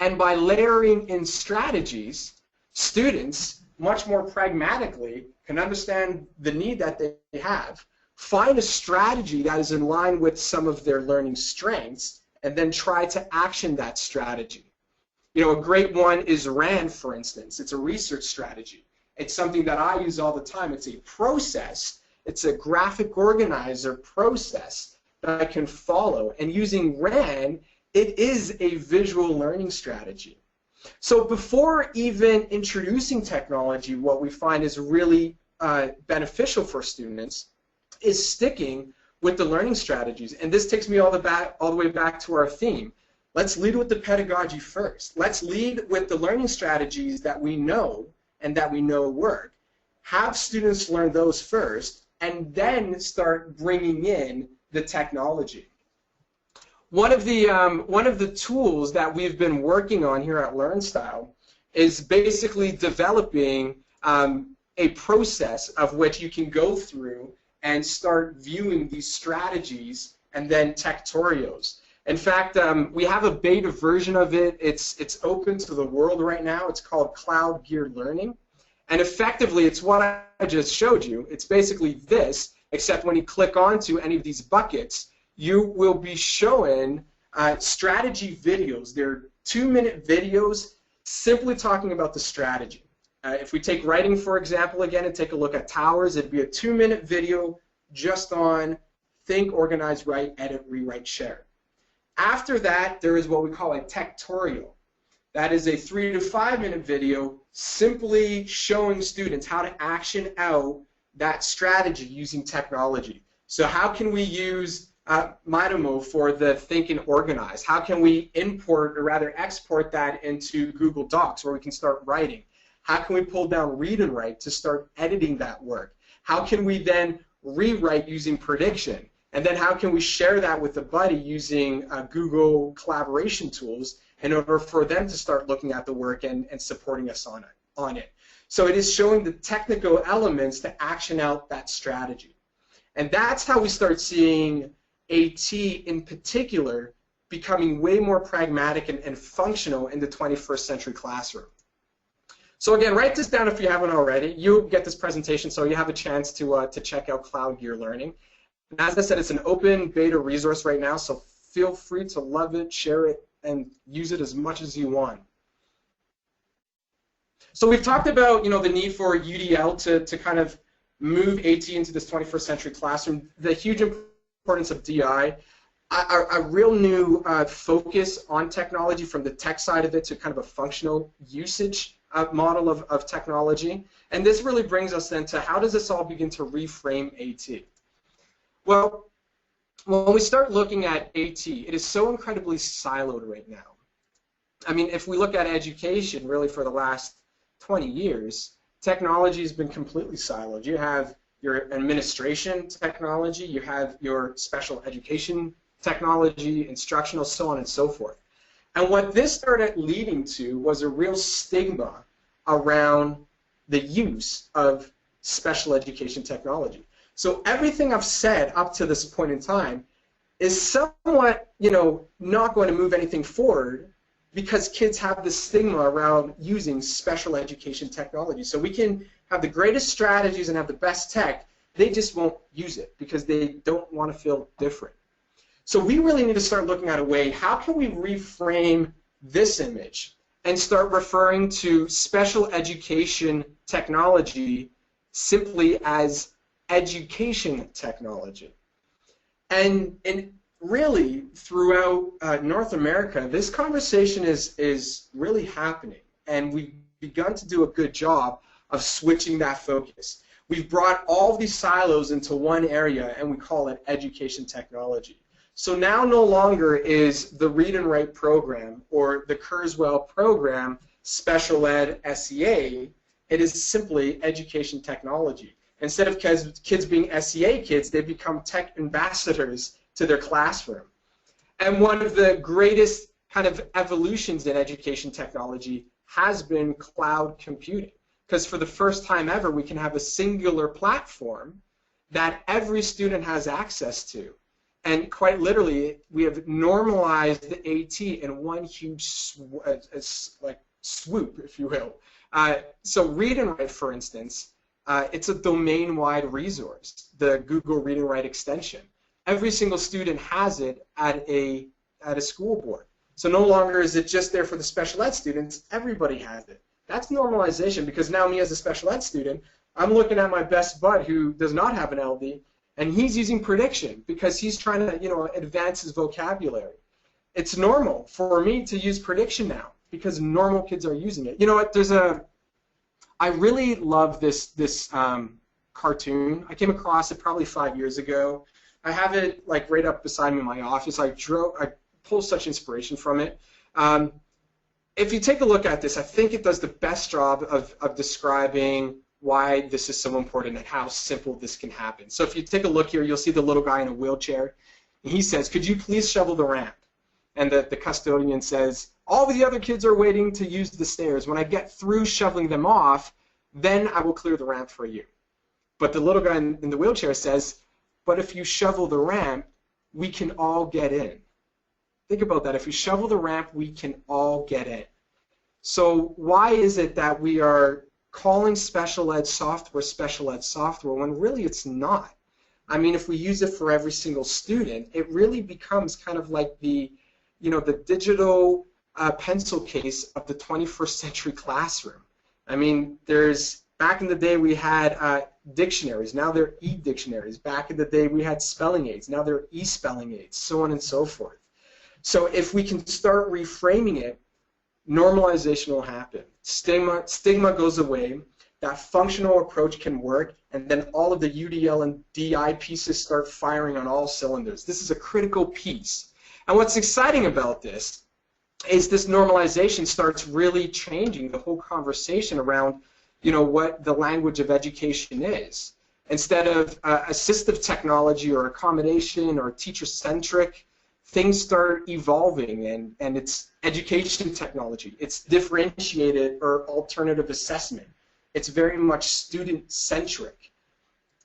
And by layering in strategies, students much more pragmatically can understand the need that they have, find a strategy that is in line with some of their learning strengths, and then try to action that strategy. A great one is RAND, for instance. It's a research strategy. It's something that I use all the time. It's a process. It's a graphic organizer process that I can follow. And using RAND, it is a visual learning strategy. So before even introducing technology, what we find is really beneficial for students is sticking with the learning strategies. And this takes me all the way back to our theme. Let's lead with the pedagogy first. Let's lead with the learning strategies that we know and that we know work. Have students learn those first, and then start bringing in the technology. One of the tools that we've been working on here at LearnStyle is basically developing a process of which you can go through and start viewing these strategies and then techtorials. In fact, we have a beta version of it. It's open to the world right now. It's called Cloud Geared Learning. And effectively, it's what I just showed you. It's basically this, except when you click onto any of these buckets, you will be shown strategy videos. They're 2-minute videos simply talking about the strategy. If we take writing, for example, again, and take a look at towers, it'd be a 2-minute video just on think, organize, write, edit, rewrite, share. After that, there is what we call a techtorial. That is a 3 to 5 minute video simply showing students how to action out that strategy using technology. So how can we use Mitomo for the think and organize? How can we import, or rather export, that into Google Docs where we can start writing? How can we pull down Read and Write to start editing that work? How can we then rewrite using prediction? And then how can we share that with a buddy using Google collaboration tools in order for them to start looking at the work and supporting us on it? So it is showing the technical elements to action out that strategy. And that's how we start seeing AT in particular becoming way more pragmatic and functional in the 21st century classroom. So again, write this down if you haven't already. You'll get this presentation so you have a chance to check out Cloud Gear Learning. And as I said, it's an open beta resource right now, so feel free to love it, share it, and use it as much as you want. So we've talked about, you know, the need for UDL to kind of move AT into this 21st century classroom, the huge importance of DI, a real new focus on technology from the tech side of it to kind of a functional usage model of technology. And this really brings us then to how does this all begin to reframe AT? Well, when we start looking at AT, it is so incredibly siloed right now. I mean, if we look at education really for the last 20 years, technology has been completely siloed. You have your administration technology, you have your special education technology, instructional, so on and so forth. And what this started leading to was a real stigma around the use of special education technology. So everything I've said up to this point in time is somewhat, you know, not going to move anything forward because kids have this stigma around using special education technology. So we can have the greatest strategies and have the best tech, they just won't use it because they don't want to feel different. So we really need to start looking at a way, how can we reframe this image and start referring to special education technology simply as education technology? And really, throughout North America, this conversation is really happening, and we've begun to do a good job of switching that focus. We've brought all these silos into one area, and we call it education technology. So now no longer is the Read and Write program or the Kurzweil program special ed SEA, it is simply education technology. Instead of kids being SEA kids, they become tech ambassadors to their classroom. And one of the greatest kind of evolutions in education technology has been cloud computing. Because for the first time ever, we can have a singular platform that every student has access to. And quite literally, we have normalized the AT in one huge swoop, if you will. So Read and Write, for instance, it's a domain-wide resource, the Google Read and Write extension. Every single student has it at a school board. So no longer is it just there for the special ed students, everybody has it. That's normalization, because now me as a special ed student, I'm looking at my best bud who does not have an LD, and he's using prediction because he's trying to, you know, advance his vocabulary. It's normal for me to use prediction now because normal kids are using it. You know what? I really love this cartoon. I came across it probably 5 years ago. I have it like right up beside me in my office. I pull such inspiration from it. If you take a look at this, I think it does the best job of describing why this is so important and how simple this can happen. So if you take a look here, you'll see the little guy in a wheelchair. And he says, "Could you please shovel the ramp?" And the custodian says, "All the other kids are waiting to use the stairs. When I get through shoveling them off, then I will clear the ramp for you." But the little guy in the wheelchair says, "But if you shovel the ramp, we can all get in." Think about that. If you shovel the ramp, we can all get in. So why is it that we are calling special ed software when really it's not? I mean, if we use it for every single student, it really becomes kind of like the digital pencil case of the 21st century classroom. I mean, back in the day we had dictionaries, now they're e-dictionaries. Back in the day we had spelling aids, now they're e-spelling aids, so on and so forth. So if we can start reframing it, normalization will happen. Stigma goes away, that functional approach can work, and then all of the UDL and DI pieces start firing on all cylinders. This is a critical piece. And what's exciting about this is this normalization starts really changing the whole conversation around, you know, what the language of education is. Instead of assistive technology or accommodation or teacher-centric, things start evolving, and it's education technology. It's differentiated or alternative assessment. It's very much student-centric.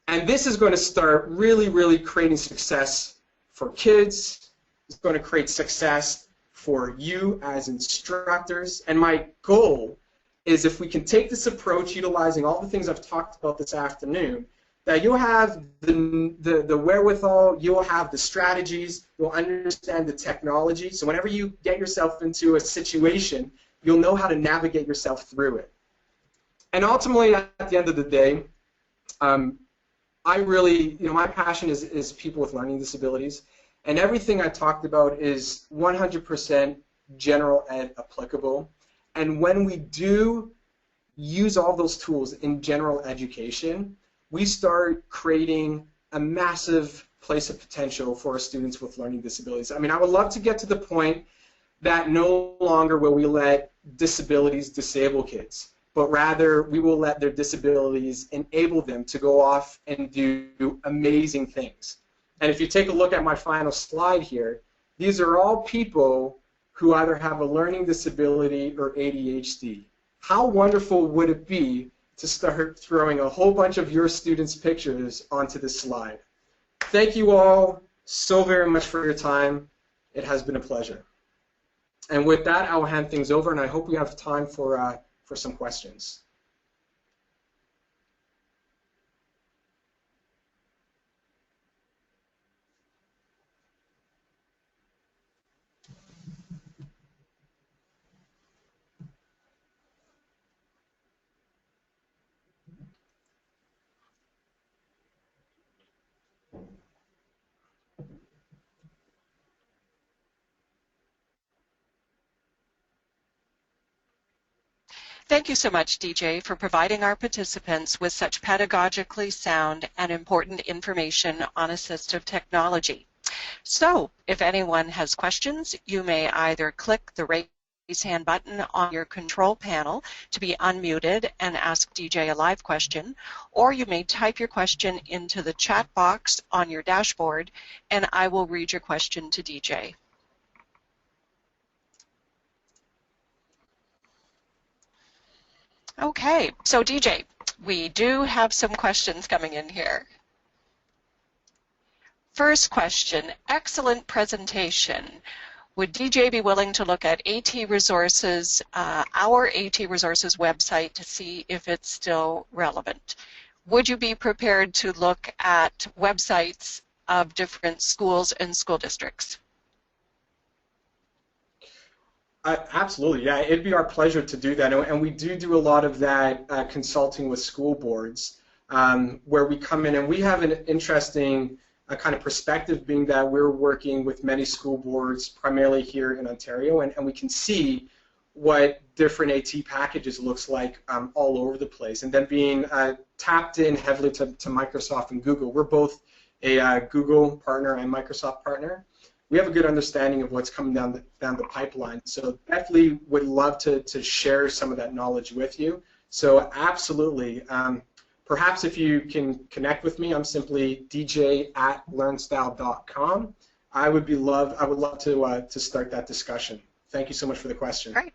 And this is going to start really, really creating success for kids. It's going to create success for you as instructors. And my goal is, if we can take this approach utilizing all the things I've talked about this afternoon, that you'll have the wherewithal, you'll have the strategies, you'll understand the technology. So whenever you get yourself into a situation, you'll know how to navigate yourself through it. And ultimately, at the end of the day, I really, you know, my passion is people with learning disabilities. And everything I talked about is 100% general ed applicable. And when we do use all those tools in general education, we start creating a massive place of potential for our students with learning disabilities. I mean, I would love to get to the point that no longer will we let disabilities disable kids, but rather we will let their disabilities enable them to go off and do amazing things. And if you take a look at my final slide here, these are all people who either have a learning disability or ADHD. How wonderful would it be to start throwing a whole bunch of your students' pictures onto this slide? Thank you all so very much for your time. It has been a pleasure. And with that, I will hand things over, and I hope we have time for some questions. Thank you so much, DJ, for providing our participants with such pedagogically sound and important information on assistive technology. So, if anyone has questions, you may either click the raise hand button on your control panel to be unmuted and ask DJ a live question, or you may type your question into the chat box on your dashboard, and I will read your question to DJ. Okay, so DJ, we do have some questions coming in here. First question, excellent presentation. Would DJ be willing to look at AT Resources, our AT Resources website, to see if it's still relevant? Would you be prepared to look at websites of different schools and school districts? Absolutely, yeah. It'd be our pleasure to do that, and we do a lot of that consulting with school boards, where we come in and we have an interesting kind of perspective, being that we're working with many school boards, primarily here in Ontario, and we can see what different AT packages looks like all over the place, and then being tapped in heavily to Microsoft and Google. We're both a Google partner and Microsoft partner. We have a good understanding of what's coming down the pipeline. So definitely would love to share some of that knowledge with you. So absolutely. Perhaps if you can connect with me, I'm simply dj@learnstyle.com. I would love to start that discussion. Thank you so much for the question. Great.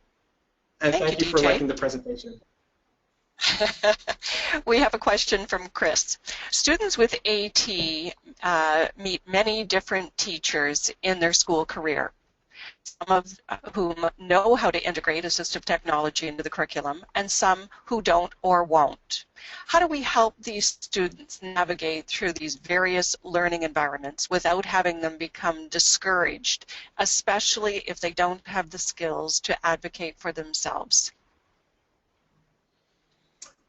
And thank you for liking the presentation. We have a question from Chris. Students with AT meet many different teachers in their school career, some of whom know how to integrate assistive technology into the curriculum, and some who don't or won't. How do we help these students navigate through these various learning environments without having them become discouraged, especially if they don't have the skills to advocate for themselves?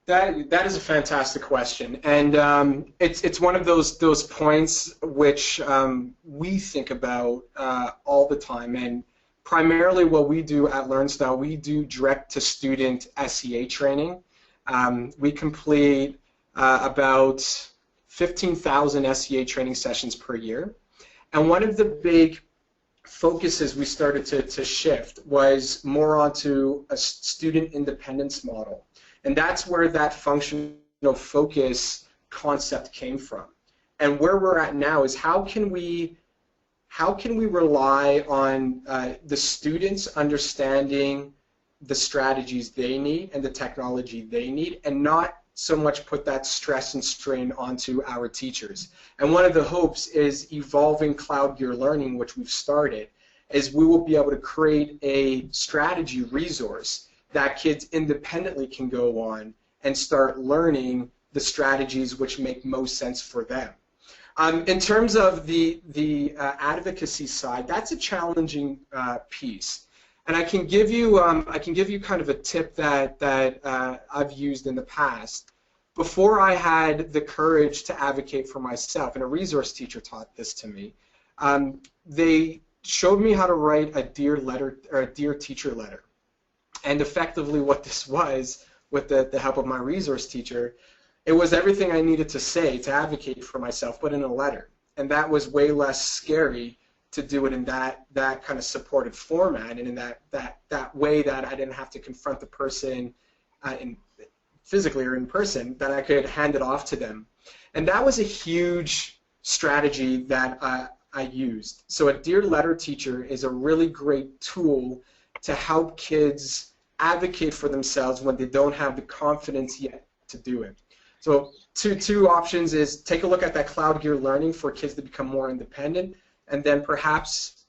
That is a fantastic question, and it's one of those points which we think about all the time. And primarily, what we do at LearnStyle, we do direct-to-student SEA training. We complete about 15,000 SEA training sessions per year, and one of the big focuses we started to shift was more onto a student independence model. And that's where that functional focus concept came from. And where we're at now is how can we rely on the students understanding the strategies they need and the technology they need, and not so much put that stress and strain onto our teachers. And one of the hopes is evolving cloud gear learning, which we've started, is we will be able to create a strategy resource that kids independently can go on and start learning the strategies which make most sense for them. In terms of the advocacy side, that's a challenging piece, and I can give you kind of a tip that I've used in the past. Before I had the courage to advocate for myself, and a resource teacher taught this to me, they showed me how to write a dear letter or a dear teacher letter. And effectively what this was, with the help of my resource teacher, it was everything I needed to say to advocate for myself, but in a letter. And that was way less scary to do it in that kind of supported format, and in that way that I didn't have to confront the person physically or in person, that I could hand it off to them. And that was a huge strategy that I used. So a Dear Letter Teacher is a really great tool to help kids advocate for themselves when they don't have the confidence yet to do it. So two options is take a look at that cloud gear learning for kids to become more independent, and then perhaps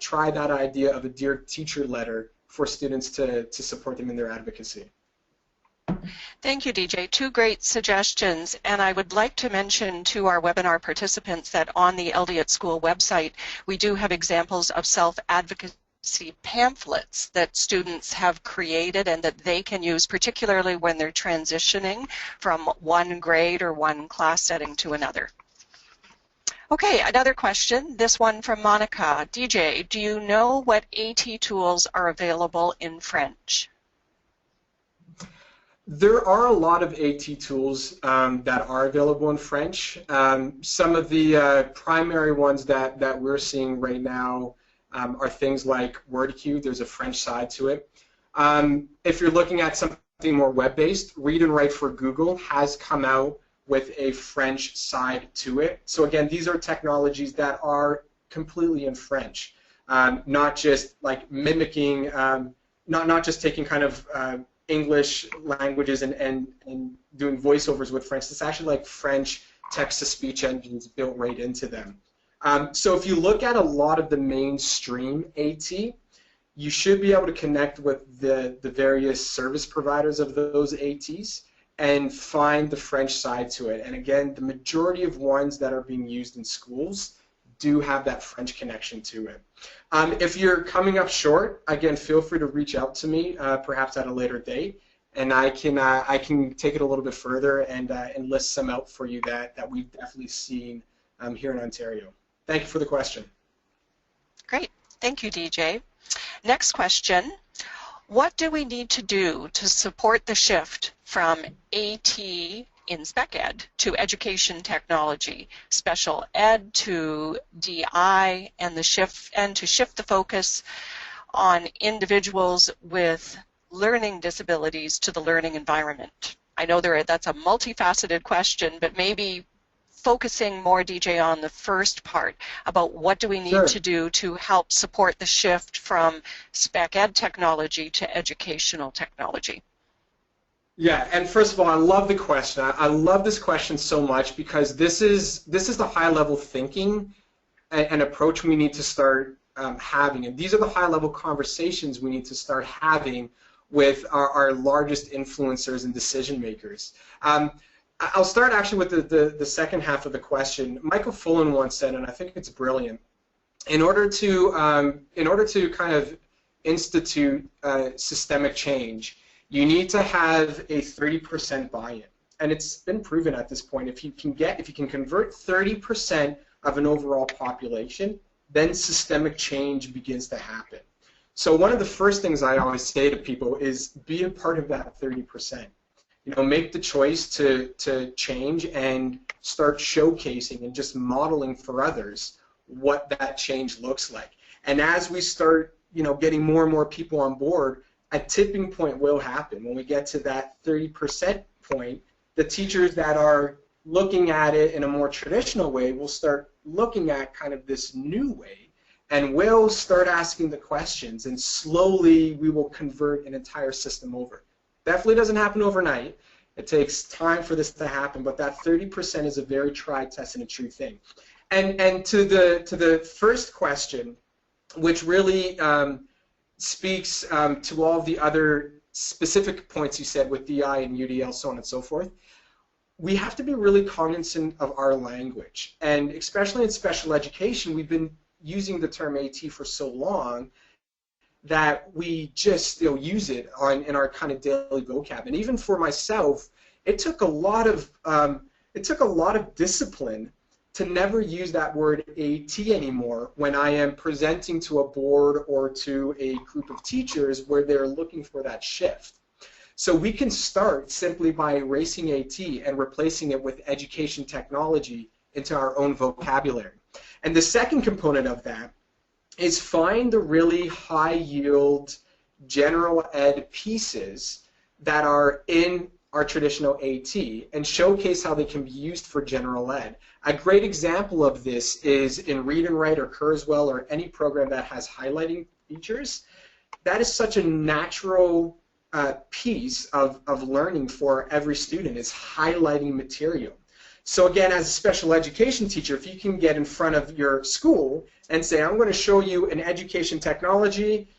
try that idea of a Dear Teacher letter for students to support them in their advocacy. Thank you, DJ. Two great suggestions, and I would like to mention to our webinar participants that on the LD at School website, we do have examples of self-advocacy pamphlets that students have created and that they can use, particularly when they're transitioning from one grade or one class setting to another. Okay, another question, this one from Monica. DJ, do you know what AT tools are available in French? There are a lot of AT tools that are available in French. Some of the primary ones that we're seeing right now are things like WordQ. There's a French side to it. If you're looking at something more web-based, Read&Write for Google has come out with a French side to it. So again, these are technologies that are completely in French, not just like mimicking, not just taking kind of English languages and doing voiceovers with French. It's actually like French text-to-speech engines built right into them. So if you look at a lot of the mainstream AT, you should be able to connect with the various service providers of those ATs and find the French side to it. And again, the majority of ones that are being used in schools do have that French connection to it. If you're coming up short, again, feel free to reach out to me, perhaps at a later date, and I can take it a little bit further and list some out for you that we've definitely seen here in Ontario. Thank you for the question. Great. Thank you, DJ. Next question. What do we need to do to support the shift from AT in spec ed to education technology, special ed to DI, and to shift the focus on individuals with learning disabilities to the learning environment? I know that's a multifaceted question, but maybe focusing more, DJ, on the first part about what do we need to do to help support the shift from spec ed technology to educational technology. Yeah, and first of all, I love the question. I love this question so much because this is the high-level thinking and approach we need to start having, and these are the high-level conversations we need to start having with our largest influencers and decision makers. I'll start actually with the second half of the question. Michael Fullen once said, and I think it's brilliant, in order to kind of institute systemic change, you need to have a 30% buy-in. And it's been proven at this point, if you can convert 30% of an overall population, then systemic change begins to happen. So one of the first things I always say to people is be a part of that 30%. You know, make the choice to change and start showcasing and just modeling for others what that change looks like. And as we start, you know, getting more and more people on board, a tipping point will happen. When we get to that 30% point, the teachers that are looking at it in a more traditional way will start looking at kind of this new way, and we'll start asking the questions, and slowly we will convert an entire system over. Definitely doesn't happen overnight. It takes time for this to happen, but that 30% is a very tried, tested, and true thing. And to the first question, which really speaks to all of the other specific points you said with DI and UDL, so on and so forth, we have to be really cognizant of our language. And especially in special education, we've been using the term AT for so long that we just use it in our kind of daily vocab. And even for myself, it took a lot of discipline to never use that word AT anymore when I am presenting to a board or to a group of teachers where they're looking for that shift. So we can start simply by erasing AT and replacing it with education technology into our own vocabulary. And the second component of that is find the really high yield general ed pieces that are in our traditional AT and showcase how they can be used for general ed. A great example of this is in Read&Write or Kurzweil or any program that has highlighting features. That is such a natural piece of learning for every student, is highlighting material. So again, as a special education teacher, if you can get in front of your school and say, I'm going to show you an education technology,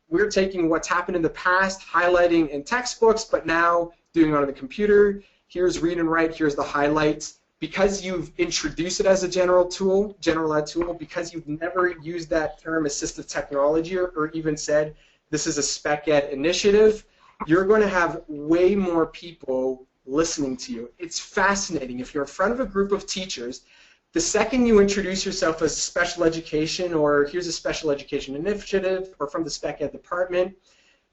we're taking what's happened in the past, highlighting in textbooks, but now doing it on the computer. Here's Read&Write, here's the highlights. Because you've introduced it as a general ed tool, because you've never used that term assistive technology or even said this is a spec ed initiative, you're going to have way more people listening to you. It's fascinating. If you're in front of a group of teachers, the second you introduce yourself as special education, or here's a special education initiative, or from the spec ed department,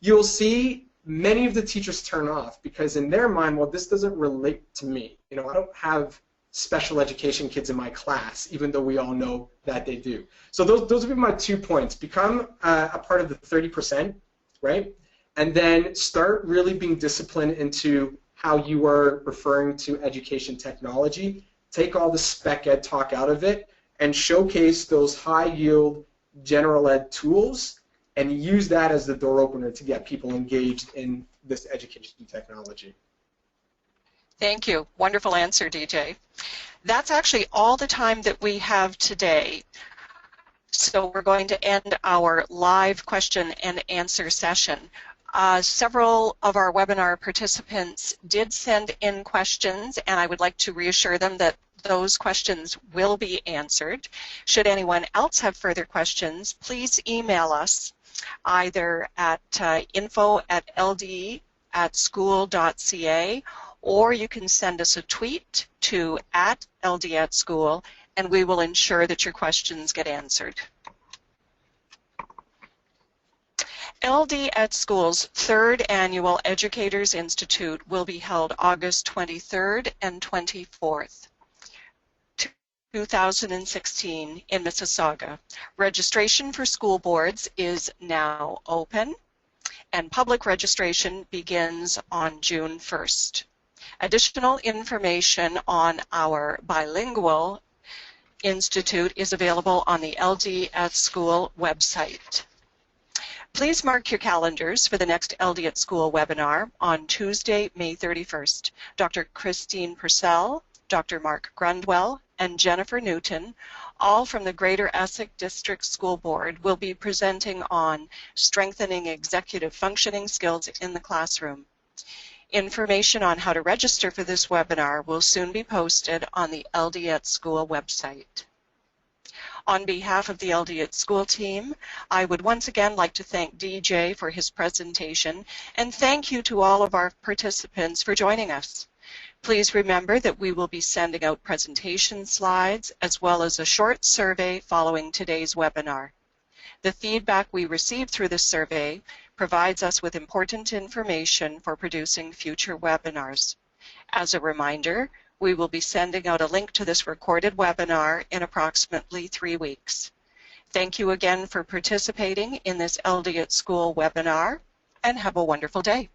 you'll see many of the teachers turn off because in their mind, well, this doesn't relate to me. You know, I don't have special education kids in my class, even though we all know that they do. So those would be my 2 points. Become a part of the 30%, right? And then start really being disciplined into how you are referring to education technology. Take all the spec ed talk out of it and showcase those high yield general ed tools and use that as the door opener to get people engaged in this education technology. Thank you. Wonderful answer, DJ. That's actually all the time that we have today. So we're going to end our live question and answer session. Several of our webinar participants did send in questions, and I would like to reassure them that those questions will be answered. Should anyone else have further questions, please email us either at info@ld@school.ca, or you can send us a tweet to @LD@school, and we will ensure that your questions get answered. LD at School's third annual Educators Institute will be held August 23rd and 24th, 2016 in Mississauga. Registration for school boards is now open, and public registration begins on June 1st. Additional information on our bilingual institute is available on the LD at School website. Please mark your calendars for the next LD at School webinar on Tuesday, May 31st. Dr. Christine Purcell, Dr. Mark Grundwell, and Jennifer Newton, all from the Greater Essex District School Board, will be presenting on strengthening executive functioning skills in the classroom. Information on how to register for this webinar will soon be posted on the LD at School website. On behalf of the LD at School team, I would once again like to thank DJ for his presentation, and thank you to all of our participants for joining us. Please remember that we will be sending out presentation slides as well as a short survey following today's webinar. The feedback we receive through this survey provides us with important information for producing future webinars. As a reminder, we will be sending out a link to this recorded webinar in approximately 3 weeks. Thank you again for participating in this LD at School webinar, and have a wonderful day.